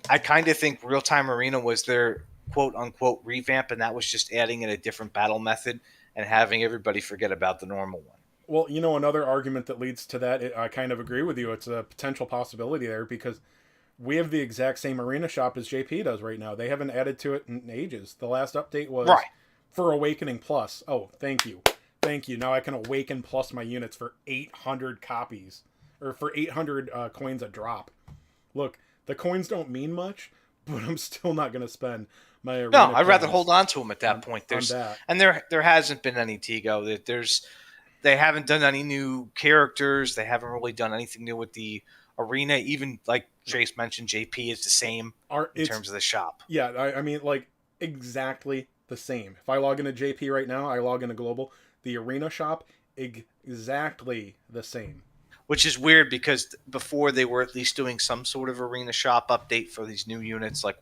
I kind of think real time arena was their quote unquote revamp, and that was just adding in a different battle method and having everybody forget about the normal one. Well, another argument that leads to that, I kind of agree with you. It's a potential possibility there because we have the exact same arena shop as JP does right now. They haven't added to it in ages. The last update was Right. for Awakening Plus. Oh, thank you. Thank you. Now I can Awaken Plus my units for 800 copies. Or for 800 coins a drop. Look, the coins don't mean much, but I'm still not going to spend my arena. No, I'd rather coins hold on to them at that on- point. on that. And there hasn't been any Tigo. They haven't done any new characters. They haven't really done anything new with the arena. Even like Chase mentioned, JP is the same in terms of the shop. Yeah, I mean, like, exactly the same. If I log into JP right now, I log into Global. The arena shop, exactly the same. Which is weird because before they were at least doing some sort of arena shop update for these new units, like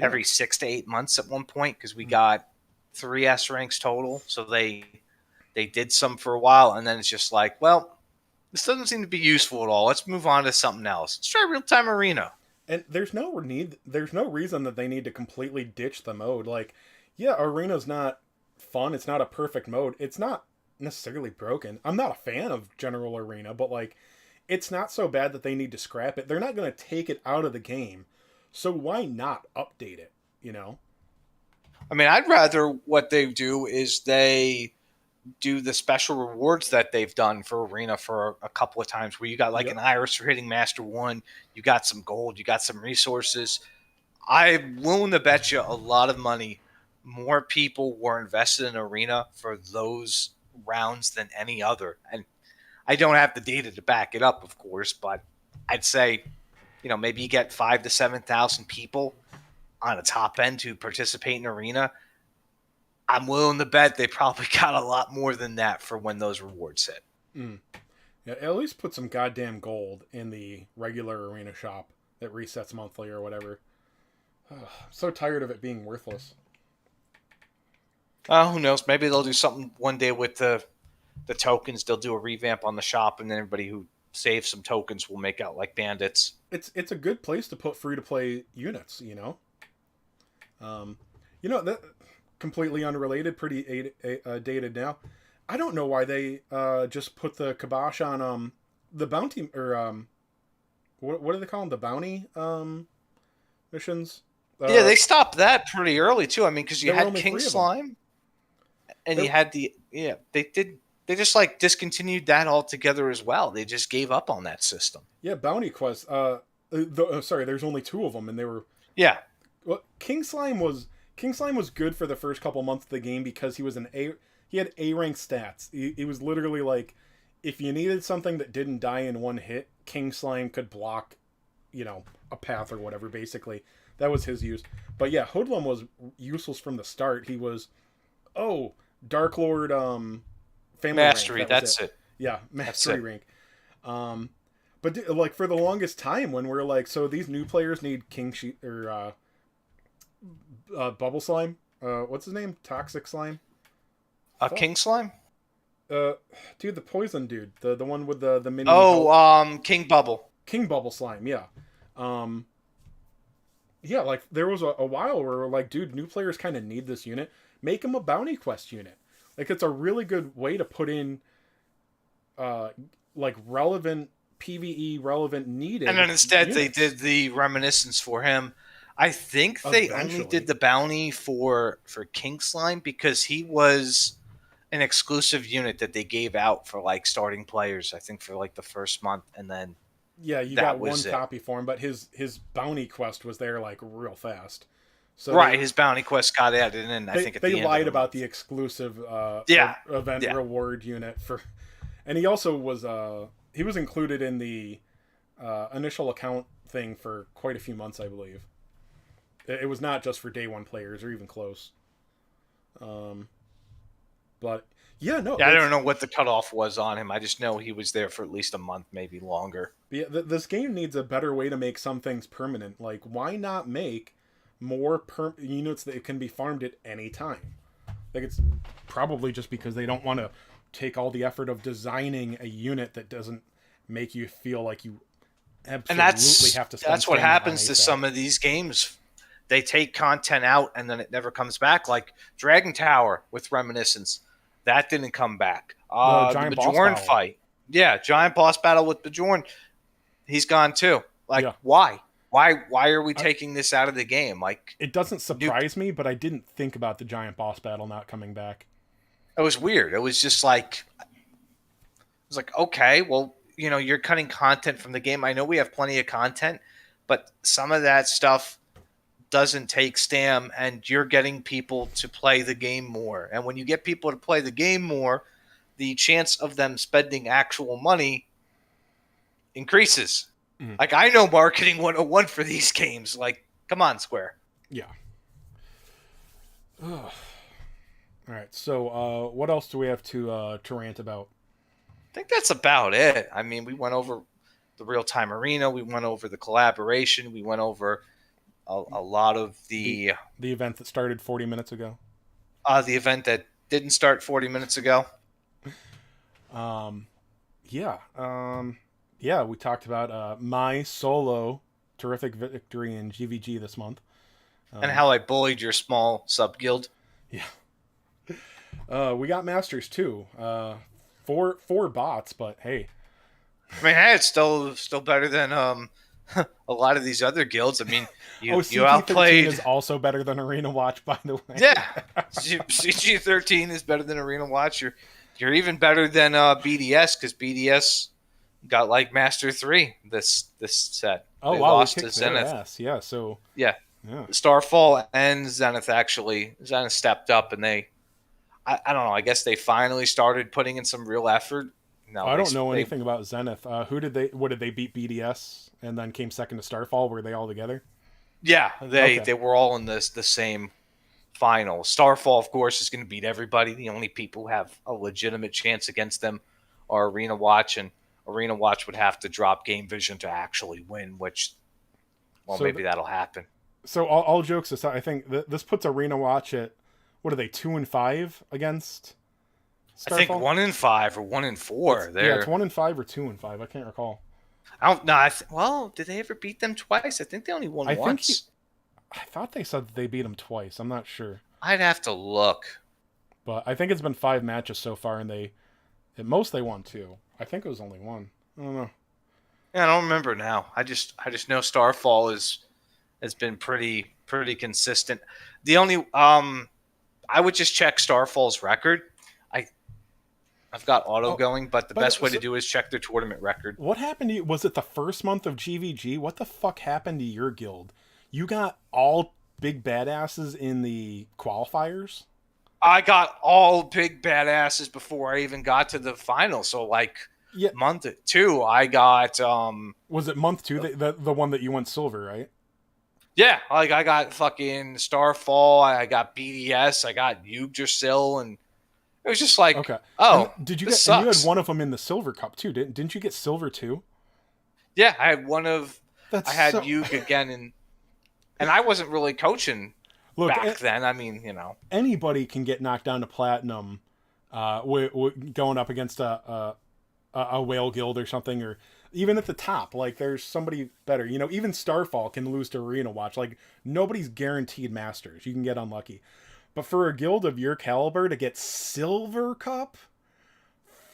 every 6 to 8 months at one point, because we got 3 S ranks total. So they did some for a while, and then it's just like, well, this doesn't seem to be useful at all. Let's move on to something else. Let's try real time arena. And there's no reason that they need to completely ditch the mode. Like, yeah, arena's not fun. It's not a perfect mode. It's not necessarily broken. I'm not a fan of general arena, but like, it's not so bad that they need to scrap it. They're not going to take it out of the game, so why not update it? I mean, I'd rather what they do is they do the special rewards that they've done for arena for a couple of times, where you got like an iris for hitting master 1, you got some gold, you got some resources. I'm willing to bet you a lot of money more people were invested in arena for those rounds than any other. And I don't have the data to back it up, of course, but I'd say, maybe you get 5,000 to 7,000 people on a top end to participate in arena. I'm willing to bet they probably got a lot more than that for when those rewards hit. Yeah, at least put some goddamn gold in the regular arena shop that resets monthly or whatever. I'm so tired of it being worthless. Who knows? Maybe they'll do something one day with the tokens. They'll do a revamp on the shop, and then everybody who saves some tokens will make out like bandits. It's a good place to put free to play units. That completely unrelated, pretty dated now. I don't know why they just put the kibosh on the bounty or what do they call them? The bounty missions. Yeah, they stopped that pretty early too. I mean, because you had King Slime, and you had they just like discontinued that altogether as well. They just gave up on that system. Yeah, bounty quests. Sorry, there's only 2 of them, and they were Well, King Slime was good for the first couple months of the game because he had A rank stats. He was literally like, if you needed something that didn't die in one hit, King Slime could block, a path or whatever. Basically, that was his use. But yeah, Hoodlum was useless from the start. He was, Dark Lord, family mastery. rank. That's it. Yeah, mastery rank. But like for the longest time, when we're like, so these new players need King or Bubble Slime. What's his name? Toxic Slime. King Slime. Dude, the poison dude, the one with the mini. King Bubble. King Bubble Slime. Yeah. Yeah, like there was a while where we're like, dude, new players kind of need this unit. Make him a bounty quest unit. Like it's a really good way to put in, like relevant PVE, relevant needed. And then instead units. they did the reminiscence for him. I think they only did the bounty for King Slime because he was an exclusive unit that they gave out for like starting players. I think for like the first month, and then you got one copy for him, but his bounty quest was there like real fast. So his bounty quest got added in. I think at the end lied about the exclusive event reward unit for, and he also was he was included in the initial account thing for quite a few months, I believe. It was not just for day one players or even close. But yeah, no, Yeah, I don't know what the cutoff was on him. I just know he was there for at least a month, maybe longer. yeah, this game needs a better way to make some things permanent. Like, why not make more units that can be farmed at any time? Like, it's probably just because they don't want to take all the effort of designing a unit that doesn't make you feel like you absolutely And that's have to spend that's what stamina on happens to ASAP. some of these games. They take content out and then it never comes back. Like Dragon Tower with Reminiscence, that didn't come back. The The giant boss Bjorn battle. fight, yeah, giant boss battle with Bjorn, he's gone too. Like, Yeah. why? Why are we taking this out of the game? Like, It doesn't surprise me, but I didn't think about the giant boss battle not coming back. it was weird. It was just like, it was like, okay, well, you're cutting content from the game. I know we have plenty of content, but some of that stuff doesn't take stam, and you're getting people to play the game more. And when you get people to play the game more, the chance of them spending actual money increases. Mhm. Like, I know marketing 101 for these games. Like, come on, Square. Yeah. Ugh. All right. So, what else do we have to rant about? I think that's about it. I mean, we went over the real-time arena. We went over the collaboration. We went over a lot of the event that started 40 minutes ago. The event that didn't start 40 minutes ago. Yeah. Yeah, we talked about my solo terrific victory in GVG this month. And how I bullied your small sub-guild. Yeah. We got Masters too. Four bots, but hey. I mean, hey, it's still better than a lot of these other guilds. I mean, you CG13 outplayed. is also better than Arena Watch, by the way. Yeah, CG13 is better than Arena Watch. You're even better than BDS, because BDS got like Master 3 this set. Oh They wow, lost we to kicked their Zenith. ass. Yeah, so Yeah, yeah. Starfall and Zenith actually. Zenith stepped up, and I don't know. I guess they finally started putting in some real effort. No, I don't know anything about Zenith. What did they beat BDS and then came second to Starfall? Were they all together? Yeah, Okay. they were all in the same final. Starfall, of course, is going to beat everybody. The only people who have a legitimate chance against them are Arena Watch, and Arena Watch would have to drop Game Vision to actually win, which, well, So maybe that'll happen. So all jokes aside, I think this puts Arena Watch at, what are they, 2-5 against Starfall? I think 1-5 or 1-4. Yeah, it's 1-5 or 2-5. I can't recall. I don't know. Well, did they ever beat them twice? I think they only won once. I thought they said that they beat them twice. I'm not sure, I'd have to look. but I think it's been 5 matches so far, and at most they won 2. I think it was only 1. I don't know. Yeah, I don't remember now. I just know Starfall has been pretty consistent. The only I would just check Starfall's record. I've got auto going, but the best way to do is check their tournament record. What happened to you? Was it the first month of GVG? What the fuck happened to your guild? You got all big badasses in the qualifiers? I got all big badasses before I even got to the final. So Yeah. month 2, I got Was it month 2 the one that you went silver, right? yeah, I got fucking Starfall, I got BDS, I got Yggdrasil, and it was just like, Okay. oh, and did you this get? And you sucks. had one of them in the silver cup too. Didn't you get silver too? Yeah, I had one of That's I had so... Yug again, and I wasn't really coaching Look, back then. I mean, anybody can get knocked down to platinum, going up against a whale guild or something, or even at the top. Like, there's somebody better. Even Starfall can lose to Arena Watch. Like, nobody's guaranteed Masters. You can get unlucky. But for a guild of your caliber to get silver cup,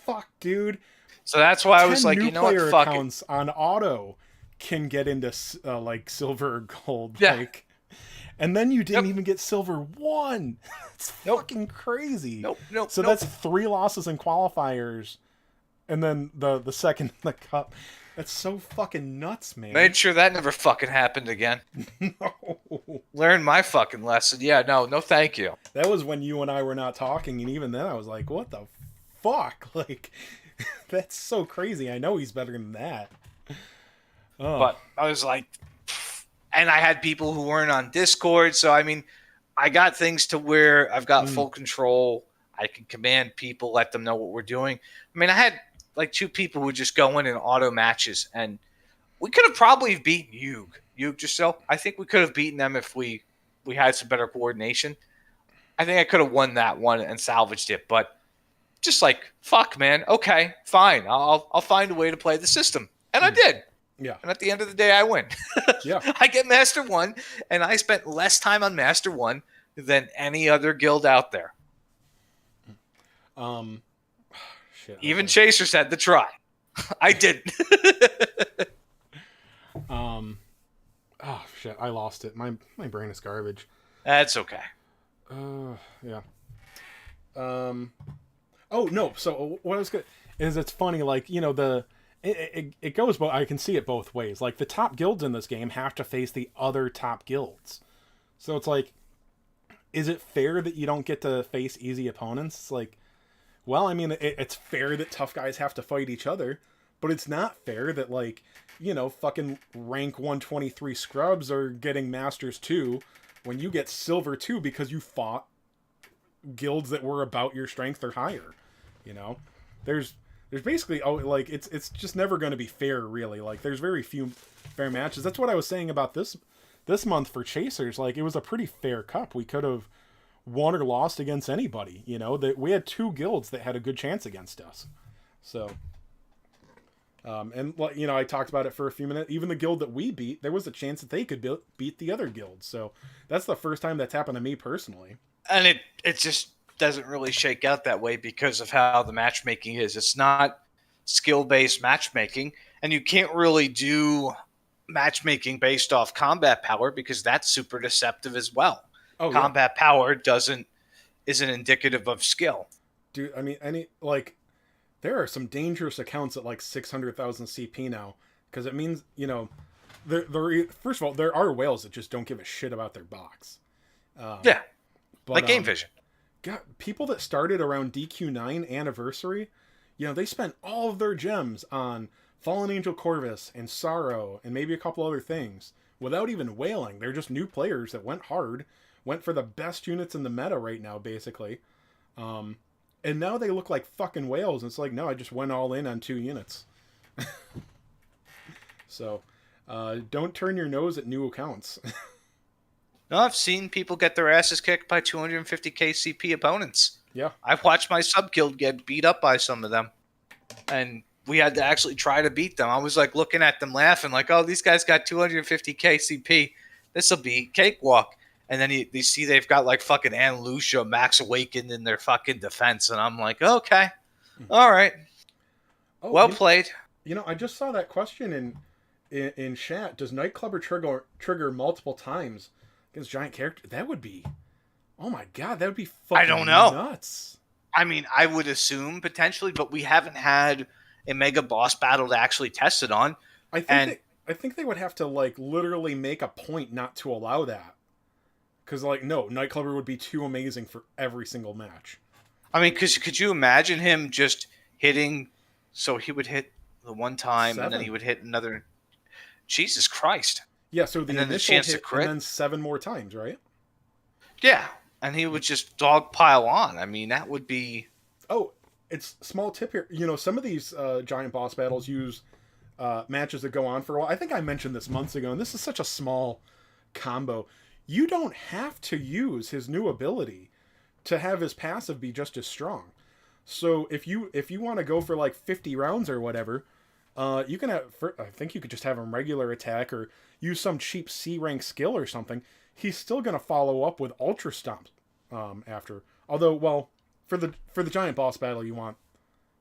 fuck, dude. So that's why I was like, new you know what, player fuck it. accounts on auto can get into like silver or gold. Yeah. Like, and then you didn't even get silver 1. It's Nope. fucking crazy. Nope. So that's 3 losses in qualifiers, and then the second in the cup. That's so fucking nuts, man. Made sure that never fucking happened again. No. Learn my fucking lesson. Yeah, no, thank you. That was when you and I were not talking, and even then I was like, what the fuck? Like, that's so crazy. I know he's better than that. Oh. But I was like, and I had people who weren't on Discord. So I mean, I got things to where I've got Mm. full control. I can command people, let them know what we're doing. I mean, I had like 2 people who would just go in and auto matches, and we could have probably beaten Yug just so. I think we could have beaten them if we had some better coordination. I think I could have won that one and salvaged it, but just like fuck, man. Okay, fine. I'll find a way to play the system, and I did. Yeah. And at the end of the day, I win. Yeah. I get Master 1, and I spent less time on Master 1 than any other guild out there. Shit. Even Okay. Chaser said to try. I didn't. Oh shit, I lost it. My brain is garbage. That's okay. Yeah. Oh no. So what I was good is it's funny. Like it goes. But I can see it both ways. Like the top guilds in this game have to face the other top guilds. So it's like, is it fair that you don't get to face easy opponents? It's like, well, I mean, it's fair that tough guys have to fight each other, but it's not fair that like, fucking rank 123 scrubs are getting masters 2 when you get silver 2 because you fought guilds that were about your strength or higher. There's basically like it's just never going to be fair, really. Like there's very few fair matches. That's what I was saying about this month for Chasers. Like it was a pretty fair cup. We could have won or lost against anybody. That we had 2 guilds that had a good chance against us. So and I talked about it for a few minutes. Even the guild that we beat, there was a chance that they could beat the other guilds. So that's the first time that's happened to me personally. And it just doesn't really shake out that way because of how the matchmaking is. It's not skill-based matchmaking, and you can't really do matchmaking based off combat power because that's super deceptive as well. Oh, yeah. Combat power isn't indicative of skill. Dude, I mean, there are some dangerous accounts at like 600,000 CP now, because it means, first of all, there are whales that just don't give a shit about their box. Yeah, but, like Game Vision. God, people that started around DQ9 anniversary, they spent all of their gems on Fallen Angel Corvus and Sorrow and maybe a couple other things without even whaling. They're just new players that went hard, went for the best units in the meta right now, basically. And now they look like fucking whales. And it's like, no, I just went all in on 2 units. So, don't turn your nose at new accounts. No, I've seen people get their asses kicked by 250k CP opponents. Yeah. I've watched my sub guild get beat up by some of them. And we had to actually try to beat them. I was like looking at them laughing like, oh, these guys got 250k CP. This will be cakewalk. And then you see they've got like fucking Ann Lucia, Max Awakened in their fucking defense. And I'm like, okay, all right. Oh, well played. I just saw that question in chat. Does Nightclubber trigger multiple times against giant character? That would be, oh my god, that would be fucking I don't know. Nuts. I mean, I would assume potentially, but we haven't had a mega boss battle to actually test it on. I think they would have to like literally make a point not to allow that. Because, no, Nightclubber would be too amazing for every single match. I mean, because could you imagine him just hitting? So he would hit the one time, 7. and then he would hit another. Jesus Christ! Yeah, so and then the chance to crit, and then 7 more times, right? Yeah, and he would just dogpile on. I mean, that would be. Oh, it's small tip here. Some of these giant boss battles use matches that go on for a while. I think I mentioned this months ago, and this is such a small combo. You don't have to use his new ability to have his passive be just as strong. So if you want to go for like 50 rounds or whatever, you can have. I think you could just have him regular attack or use some cheap C rank skill or something. He's still gonna follow up with Ultra Stomp after. Although, well, for the giant boss battle, you want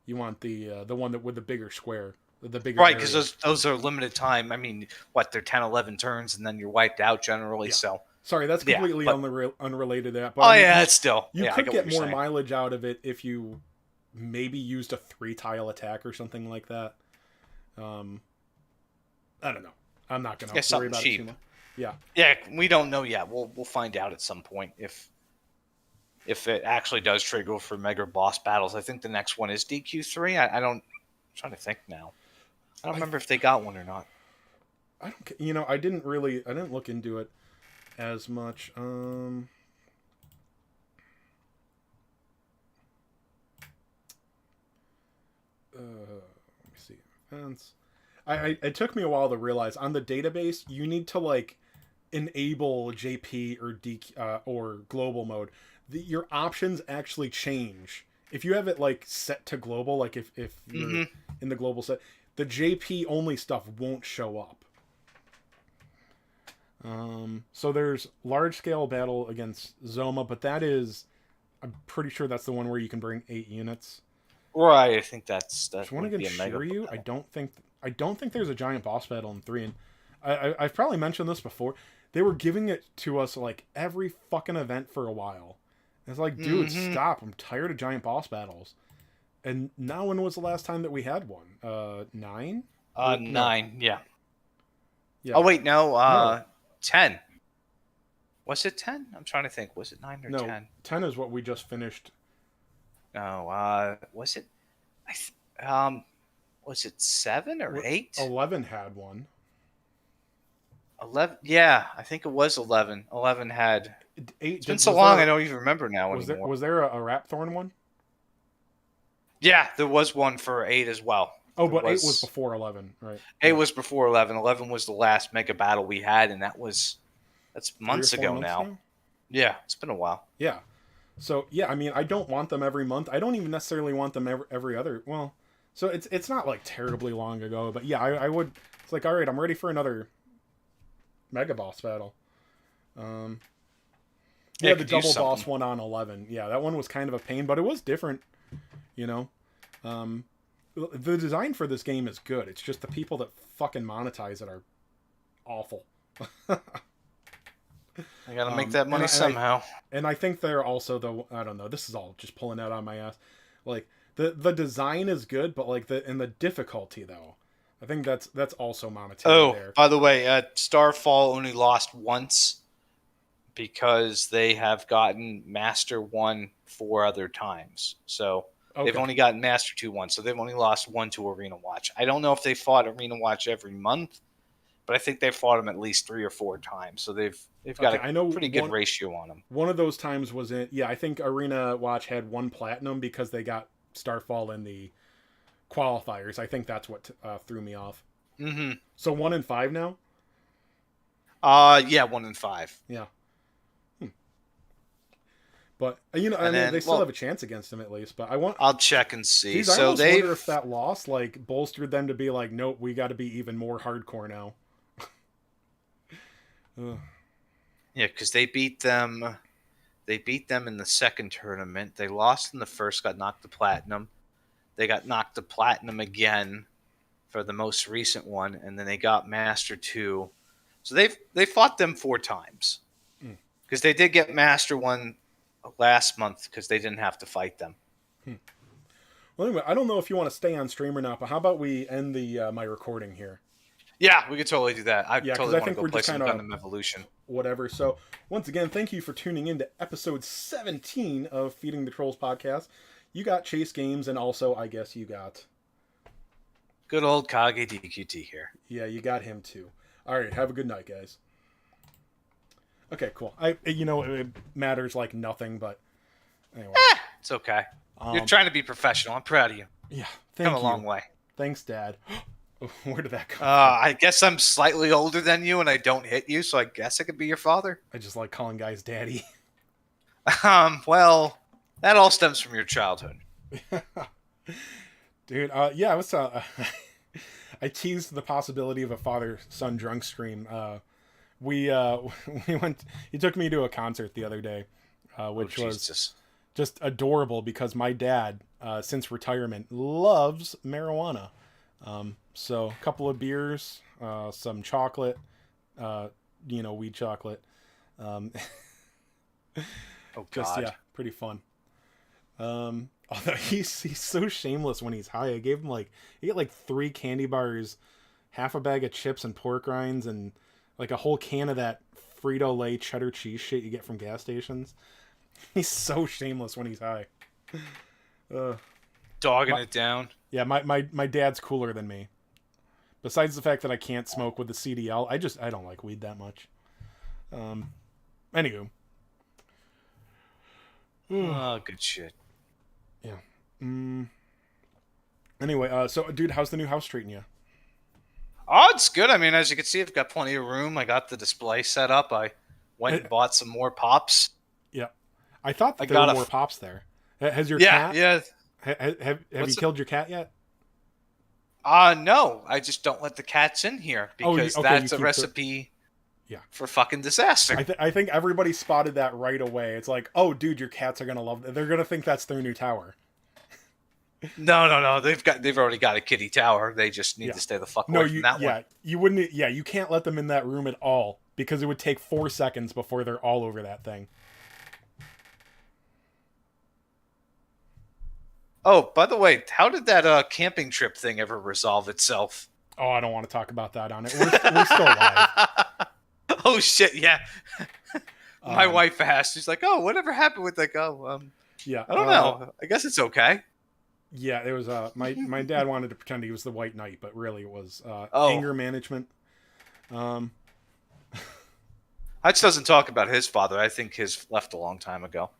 the one that with the bigger square. The bigger right, because those are limited time. I mean, they're 10, 11 turns, and then you're wiped out generally. Yeah. So sorry, that's completely unrelated to that. But it's still you could get more mileage out of it if you maybe used a 3-tile attack or something like that. I don't know. I'm not gonna worry about it too much. Yeah, we don't know yet. We'll find out at some point if it actually does trigger for mega boss battles. I think the next one is DQ3. I don't. I'm trying to think now. I don't remember if they got one or not. I don't. I didn't look into it as much. Let me see. Events. It took me a while to realize on the database you need to like enable JP or or global mode. Your options actually change if you have it like set to global. Like if you're in the global set, the JP only stuff won't show up. So there's large scale battle against Zoma, but I'm pretty sure that's the one where you can bring 8 units. Right, I think that's There's one against Shiryu. I don't think there's a giant boss battle in 3. And I've probably mentioned this before. They were giving it to us like every fucking event for a while. It's like, dude, stop! I'm tired of giant boss battles. And now, when was the last time that we had one? 9? 9. Yeah. Yeah. Oh wait, no. 10. Was it 10? I'm trying to think. Was it 9 or 10? No, 10 is what we just finished. No. Was it? Was it 7 or 8? 11 had one. 11. Yeah, I think it was 11. 11 had. 8. It's been so long, I don't even remember now anymore. Was there a Rapthorn one? Yeah, there was one for 8 as well. Oh, but 8 was before 11, right? 8 was before 11. 11 was the last mega battle we had, and that's months ago now. Yeah, it's been a while. Yeah. So, yeah, I mean, I don't want them every month. I don't even necessarily want them every other. Well, so it's not like terribly long ago, but yeah, I would. It's like, all right, I'm ready for another mega boss battle. Yeah, the double boss one on 11. Yeah, that one was kind of a pain, but it was different, The design for this game is good. It's just the people that fucking monetize it are awful. I gotta make that money somehow. And I think they're also I don't know. This is all just pulling out on my ass. Like the design is good, but like the difficulty though, I think that's also monetary. There. By the way, Starfall only lost once because they have gotten Master 1 4 other times. So they've only gotten Master 2 once. So they've only lost 1 to Arena Watch. I don't know if they fought Arena Watch every month, but I think they fought them at least 3 or 4 times. So they've got a pretty good ratio on them. One of those times was I think Arena Watch had 1 platinum because they got Starfall in the qualifiers. I think that's what threw me off. Mm-hmm. So 1 and 5 now? Yeah, 1 and 5. Yeah. But they still have a chance against him at least. But I'll check and see. Geez, I almost wonder if that loss like bolstered them to be like, nope, we got to be even more hardcore now. Yeah, because they beat them. They beat them in the second tournament. They lost in the first, got knocked to platinum. They got knocked to platinum again for the most recent one, and then they got Master 2. So they fought them 4 times because they did get Master 1 last month because they didn't have to fight them. Well, anyway, I don't know if you want to stay on stream or not, but how about we end my recording here? Yeah, we could totally do that. I totally want to go play some kind of Gundam Evolution. Whatever. So, once again, thank you for tuning in to episode 17 of Feeding the Trolls podcast. You got Chase Games, and also, I guess you got... Good old Kage DQT here. Yeah, you got him too. All right, have a good night, guys. Okay, cool. It matters like nothing, but anyway. It's okay. You're trying to be professional. I'm proud of you. Yeah, come a long way. Thanks, Dad. Where did that come from? I guess I'm slightly older than you, and I don't hit you, so I guess I could be your father. I just like calling guys daddy. Well, that all stems from your childhood. Dude, yeah, I was I teased the possibility of a father-son drunk stream. We went. He took me to a concert the other day, which was just adorable because my dad, since retirement, loves marijuana. So a couple of beers, some chocolate, weed chocolate. Oh just, God. Yeah, pretty fun. Although he's so shameless when he's high. I gave him he got 3 candy bars, half a bag of chips and pork rinds, and like a whole can of that Frito-Lay cheddar cheese shit you get from gas stations. He's so shameless when he's high. Dogging it down. Yeah, my dad's cooler than me. Besides the fact that I can't smoke with the CDL, I don't like weed that much. Anywho. Oh, good shit. Yeah. Anyway, so dude, how's the new house treating you? Oh, it's good. I mean, as you can see, I've got plenty of room. I got the display set up. I went and bought some more pops. Yeah. I thought that I there were got more pops there. Has your Yeah, cat? yeah. Have you killed your cat yet? No. I just don't let the cats in here because that's a recipe Yeah. for fucking disaster. I think everybody spotted that right away. It's like, oh, dude, your cats are gonna love it. They're gonna think that's their new tower. No. They've already got a kitty tower. They just need to stay the fuck away from that one. You wouldn't. Yeah, you can't let them in that room at all because it would take 4 seconds before they're all over that thing. Oh, by the way, how did that camping trip thing ever resolve itself? Oh, I don't want to talk about that on it. We're still alive. Oh shit, yeah. My wife asked. She's like, "Oh, whatever happened with like, yeah, I don't know. I guess it's okay." Yeah, it was. My dad wanted to pretend he was the White Knight, but really it was Oh. anger management. Hutch doesn't talk about his father. I think his left a long time ago.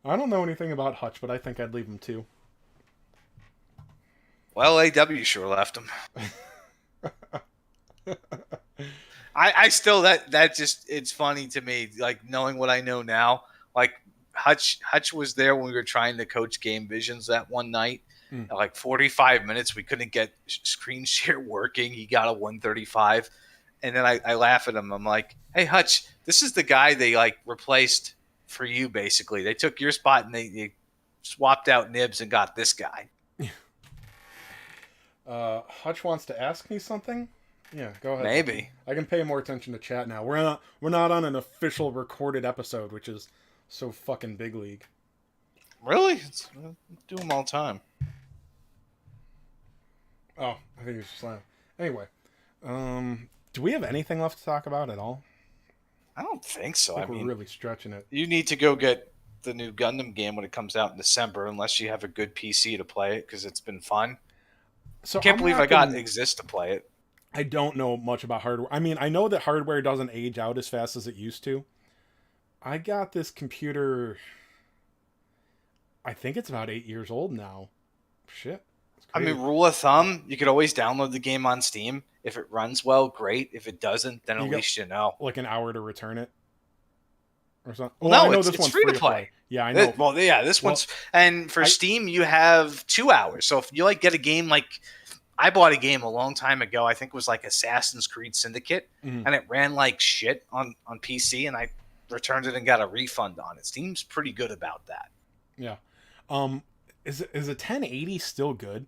I don't know anything about Hutch, but I think I'd leave him too. Well, AW sure left him. I still that just it's funny to me, like knowing what I know now. Like Hutch was there when we were trying to coach Game Visions that one night. At like 45 minutes, we couldn't get screen share working. He got a 135, and then I laugh at him. I'm like, "Hey Hutch, this is the guy they like replaced for you. Basically, they took your spot and they swapped out Nibs and got this guy." Hutch wants to ask me something. Yeah, go ahead. Maybe I can pay more attention to chat now. We're not on an official recorded episode, which is so fucking big league. Really, do them all the time. Oh, I think it's just loud. Anyway, do we have anything left to talk about at all? I don't think so. I mean, we're really stretching it. You need to go get the new Gundam game when it comes out in December, unless you have a good PC to play it, because it's been fun. So I can't believe I got Exist to play it. I don't know much about hardware. I mean, I know that hardware doesn't age out as fast as it used to. I got this computer, I think it's about 8 years old now. Shit. I mean, rule of thumb, you could always download the game on Steam. If it runs well, great. If it doesn't, then at least you know. Like an hour to return it? Or something? Well, no, I know it's free to play. Yeah, I know. Well, yeah, this one's... And for Steam, you have 2 hours. So if you like get a game like... I bought a game a long time ago. I think it was like Assassin's Creed Syndicate. And it ran like shit on PC. And I returned it and got a refund on it. Steam's pretty good about that. Yeah. Is a 1080 still good?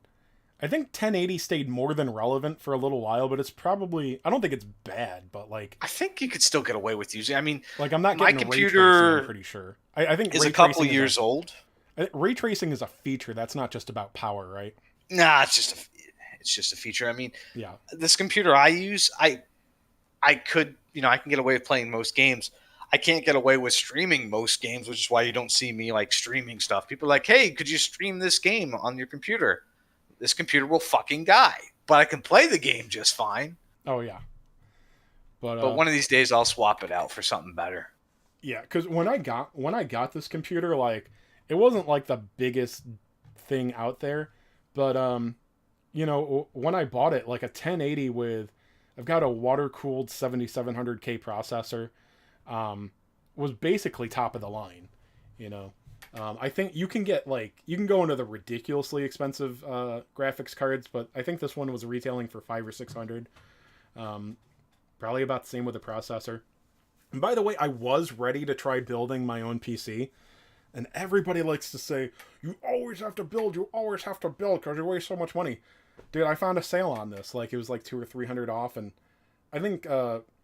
I think 1080 stayed more than relevant for a little while, but it's probably... I don't think it's bad, but like... I think you could still get away with using... I mean... Like, I'm not getting my computer... I'm pretty sure. I think is a couple years old. Ray tracing is a feature. That's not just about power, right? Nah, it's just a feature. I mean... Yeah. This computer I use, I could... I can get away with playing most games. I can't get away with streaming most games, which is why you don't see me like streaming stuff. People are like, hey, could you stream this game on your computer? This computer will fucking die. But I can play the game just fine. Oh, yeah. But one of these days I'll swap it out for something better. Yeah, because when I got this computer, like, it wasn't like the biggest thing out there. But, when I bought it, like a 1080 with... I've got a water-cooled 7700K processor. Was basically top of the line, I think you can get you can go into the ridiculously expensive graphics cards, but I think this one was retailing for $500 or $600. Probably about the same with the processor. And by the way, I was ready to try building my own PC, and everybody likes to say, you always have to build because you waste so much money. Dude, I found a sale on this. Like, it was like $200 or $300 off, and I think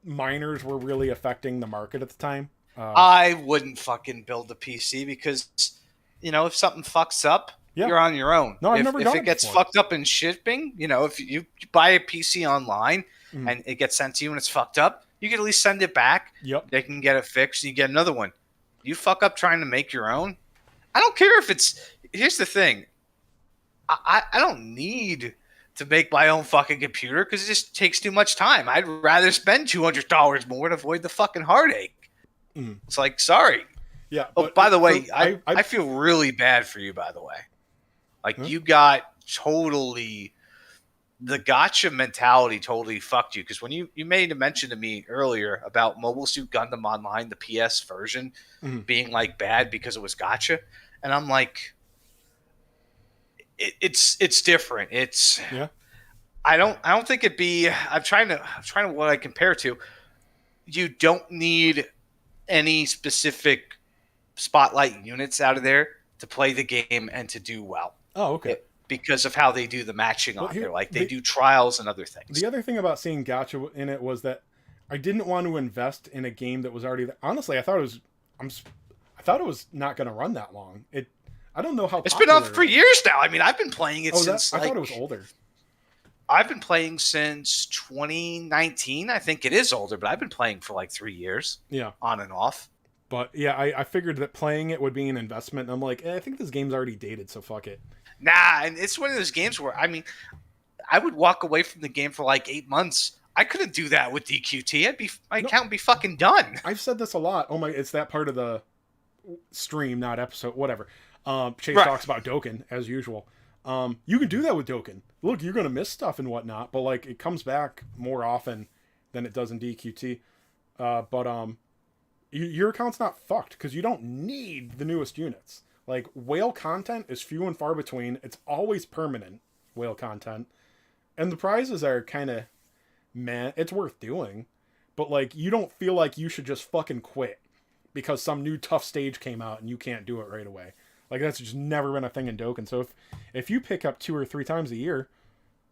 miners were really affecting the market at the time. I wouldn't fucking build a PC because, if something fucks up, you're on your own. No, I've never done it. If it gets fucked up in shipping, if you buy a PC online and it gets sent to you and it's fucked up, you can at least send it back. Yep. They can get it fixed. You get another one. You fuck up trying to make your own. I don't care if it's... Here's the thing. I don't need to make my own fucking computer because it just takes too much time. I'd rather spend $200 more to avoid the fucking heartache. Mm. It's like, sorry. Yeah. Oh, by the way, I I feel really bad for you, by the way. Like, Huh? you got totally the gotcha mentality totally fucked you, because when you made a mention to me earlier about Mobile Suit Gundam Online, the PS version, Mhm. being like bad because it was gotcha, and I'm like, it's different. It's Yeah. I don't think it'd be. I'm trying to what I compare to. You don't need any specific spotlight units out of there to play the game and to do well. Oh, okay. Because of how they do the matching Well, on here- there. Like, they the- do trials and other things. The other thing about seeing Gotcha in it was that I didn't want to invest in a game that was already there. Honestly, I thought it was not going to run that long. I don't know how It's been up popular for it is. years now. I mean, I've been playing it Oh, since I thought it was older. I've been playing since 2019. I think it is older, but I've been playing for like 3 years Yeah. on and off. But yeah, I figured that playing it would be an investment. And I'm like, I think this game's already dated, so fuck it. Nah, and it's one of those games where, I mean, I would walk away from the game for like 8 months. I couldn't do that with DQT. My account would be fucking done. I've said this a lot. Oh my, it's that part of the stream, not episode, whatever. Chase Right. talks about Dokkan as usual. You can do that with Dokkan. Look, you're gonna miss stuff and whatnot, but like it comes back more often than it does in DQT. Your account's not fucked because you don't need the newest units. Like, whale content is few and far between. It's always permanent whale content, and the prizes are kind of meh. It's worth doing, but like you don't feel like you should just fucking quit because some new tough stage came out and you can't do it right away. Like, that's just never been a thing in Dokkan. So if you pick up 2 or 3 times a year,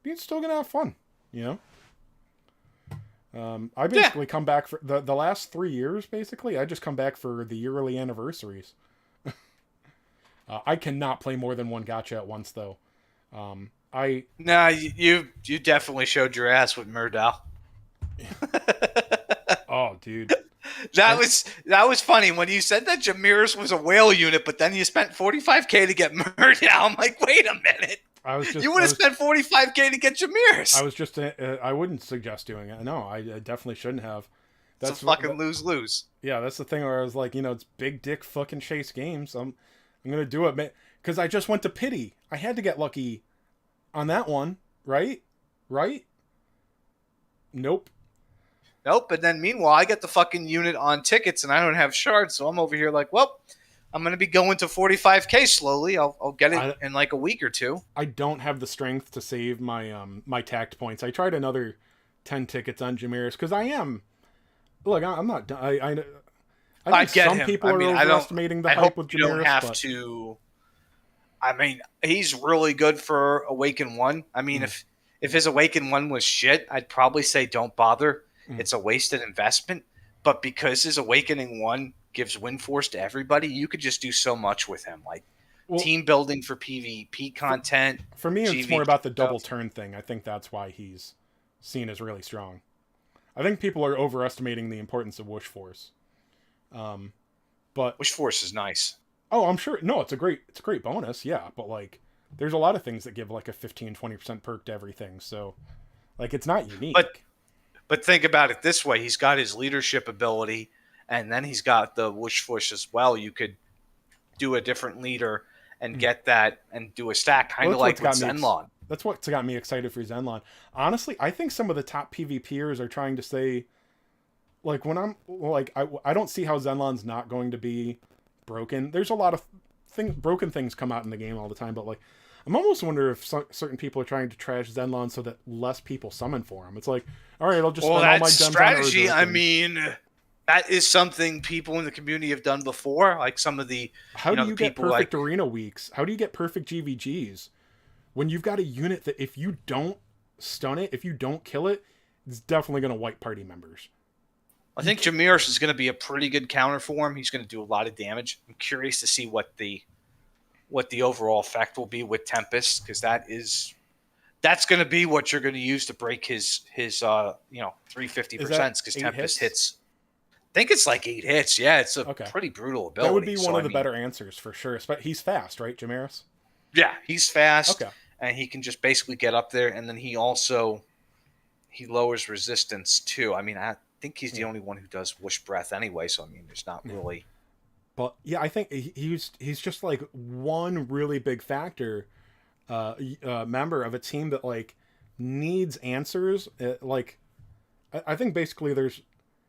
you're still gonna have fun, you know. I basically come back for the last 3 years. Basically, I just come back for the yearly anniversaries. I cannot play more than one gacha at once, though. Nah, you definitely showed your ass with Murdal. Oh, dude. That was funny when you said that Jamirus was a whale unit, but then you spent $45K to get Murdal. I'm like, wait a minute. You would have spent $45K to get Jamirus. I was just. I wouldn't suggest doing it. No, I definitely shouldn't have. That's a fucking lose-lose. Yeah, that's the thing where I was like, it's big dick fucking Chase games. I'm gonna do it, because I just went to pity. I had to get lucky on that one, right? Nope. And then meanwhile, I get the fucking unit on tickets, and I don't have shards, so I'm over here like, well, I'm gonna be going to 45K slowly. I'll get it in like a week or two. I don't have the strength to save my my tact points. I tried another 10 tickets on Jamirus because I am. Look, I'm not. I think get some him. people are overestimating the hype with Jamirus. You don't have to. I mean, he's really good for Awaken 1. I mean, if his Awaken 1 was shit, I'd probably say don't bother. It's a wasted investment. But because his Awakening 1 gives Wind Force to everybody, you could just do so much with him. Like, team building for PvP content. For me, it's GV more about the double stuff. turn thing. I think that's why he's seen as really strong. I think people are overestimating the importance of Wish Force. But Wish Force is nice. Oh, I'm sure. No, it's a great bonus. Yeah, but like, there's a lot of things that give like a 15-20% perk to everything. So, like, it's not unique. But think about it this way: he's got his leadership ability, and then he's got the Wish Force as well. You could do a different leader and get that and do a stack, kind of like with Zenlon. That's what's got me excited for Zenlon. Honestly, I think some of the top PvPers are trying to say, like, when I'm like, I don't see how Zenlon's not going to be broken. There's a lot of broken things come out in the game all the time, but like, I'm almost wondering if certain people are trying to trash Zenlon so that less people summon for him. It's like, all right, I'll just spend all my gems strategy. on I mean, that is something people in the community have done before. Like some of the how do you get perfect arena weeks? How do you get perfect GVGs when you've got a unit that if you don't stun it, if you don't kill it, it's definitely going to wipe party members. I think Jamirus is going to be a pretty good counter for him. He's going to do a lot of damage. I'm curious to see what the overall effect will be with Tempest, because that's going to be what you're going to use to break his 350% because Tempest hits. I think it's like 8 hits. Yeah, it's a pretty brutal ability. That would be one of the better answers for sure. But he's fast, right, Jamirus? Yeah, he's fast. Okay. and he can just basically get up there, and then he lowers resistance too. I mean, I think he's the only one who does whoosh breath anyway, so I mean, there's not really. But yeah, I think he's just like one really big factor, member of a team that like needs answers. Like, I think basically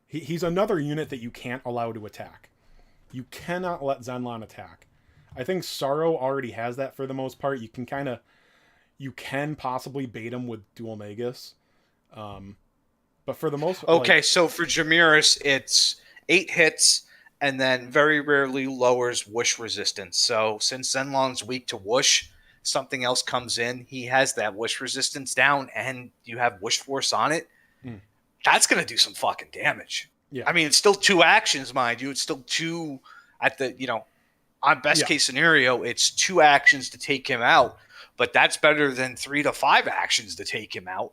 he's another unit that you can't allow to attack. You cannot let Zenlon attack. I think Sorrow already has that for the most part. You can possibly bait him with Dual Magus, but for the most Okay, so for Jamiris, it's 8 hits and then very rarely lowers whoosh resistance. So since Zenlong's weak to whoosh, something else comes in. He has that whoosh resistance down, and you have whoosh force on it. That's going to do some fucking damage. Yeah. I mean, it's still 2 actions, mind you. It's still 2 at the, on best case scenario, it's 2 actions to take him out, but that's better than 3 to 5 actions to take him out.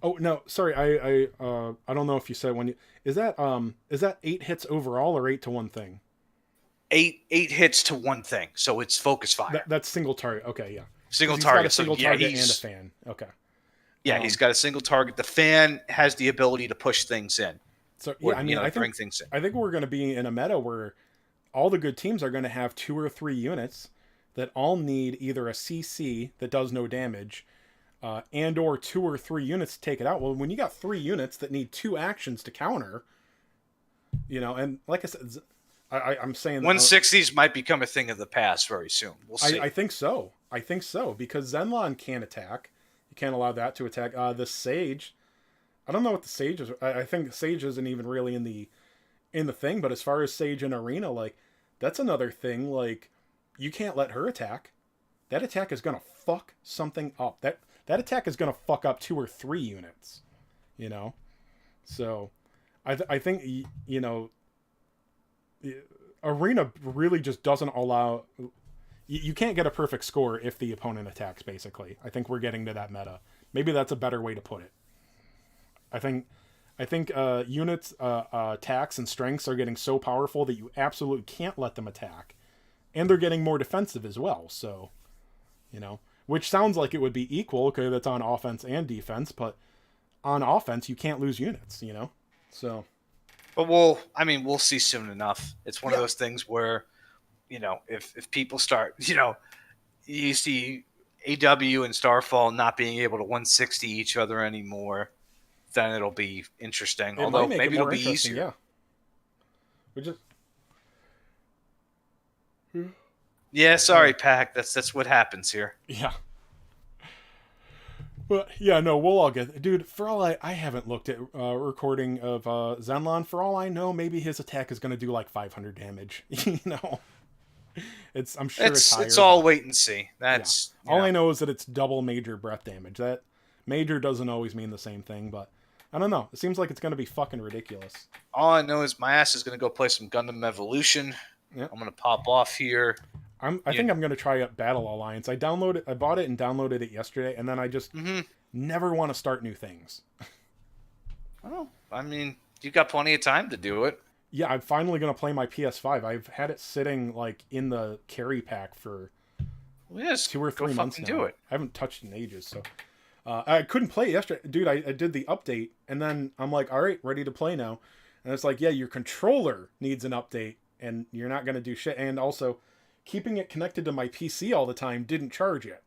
Oh no, sorry. I don't know if you said is that 8 hits overall or 8 to one thing? 8 hits to one thing, so it's focus fire. That's single target. Okay, yeah. Single target. Got a single target and a fan. Okay. Yeah, he's got a single target. The fan has the ability to push things in. So yeah, I mean, I bring things in. I think we're going to be in a meta where all the good teams are going to have 2 or 3 units that all need either a CC that does no damage, and or 2 or 3 units to take it out. Well, when you got 3 units that need 2 actions to counter, and like I said, I'm saying 160s might become a thing of the past very soon. We'll see. I think so. Because Zenlon can't attack. You can't allow that to attack. The Sage, I don't know what the Sage is. I think Sage isn't even really in the thing. But as far as Sage in Arena, like that's another thing. Like you can't let her attack. That attack is gonna fuck something up. That attack is gonna fuck up 2 or 3 units. So I think Arena really just doesn't allow. You can't get a perfect score if the opponent attacks, basically. I think we're getting to that meta. Maybe that's a better way to put it. I think units, attacks, and strengths are getting so powerful that you absolutely can't let them attack. And they're getting more defensive as well, so, which sounds like it would be equal, okay, that's on offense and defense, but on offense, you can't lose units, so. But we'll see soon enough. It's one of those things where, if people start, you see AW and Starfall not being able to 160 each other anymore, then it'll be interesting. Although maybe it'll be easier. Yeah. We just. Yeah, sorry, Pac. That's what happens here. Yeah. Well, yeah, no, we'll all get... Dude, for all I haven't looked at recording of Zenlon. For all I know, maybe his attack is going to do like 500 damage. I'm sure it's higher. It's all wait and see. That's all I know is that it's double major breath damage. That major doesn't always mean the same thing, but I don't know. It seems like it's going to be fucking ridiculous. All I know is my ass is going to go play some Gundam Evolution. Yep. I'm going to pop off here. I think I'm going to try out Battle Alliance. I bought it and downloaded it yesterday, and then I just never want to start new things. Well, I mean, you got plenty of time to do it. Yeah, I'm finally going to play my PS5. I've had it sitting like in the carry pack for 2 or 3 months now. Do it. I haven't touched it in ages, so I couldn't play it yesterday. Dude, I did the update, and then I'm like, all right, ready to play now. And it's like, yeah, your controller needs an update, and you're not going to do shit. And also, keeping it connected to my PC all the time didn't charge it.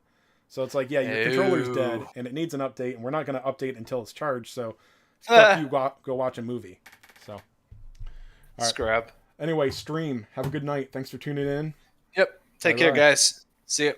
So it's like, yeah, your controller's dead, and it needs an update, and we're not going to update until it's charged, so fuck you, go watch a movie. So, all right. Scrap. Anyway, stream. Have a good night. Thanks for tuning in. Yep. Take care, guys. See ya.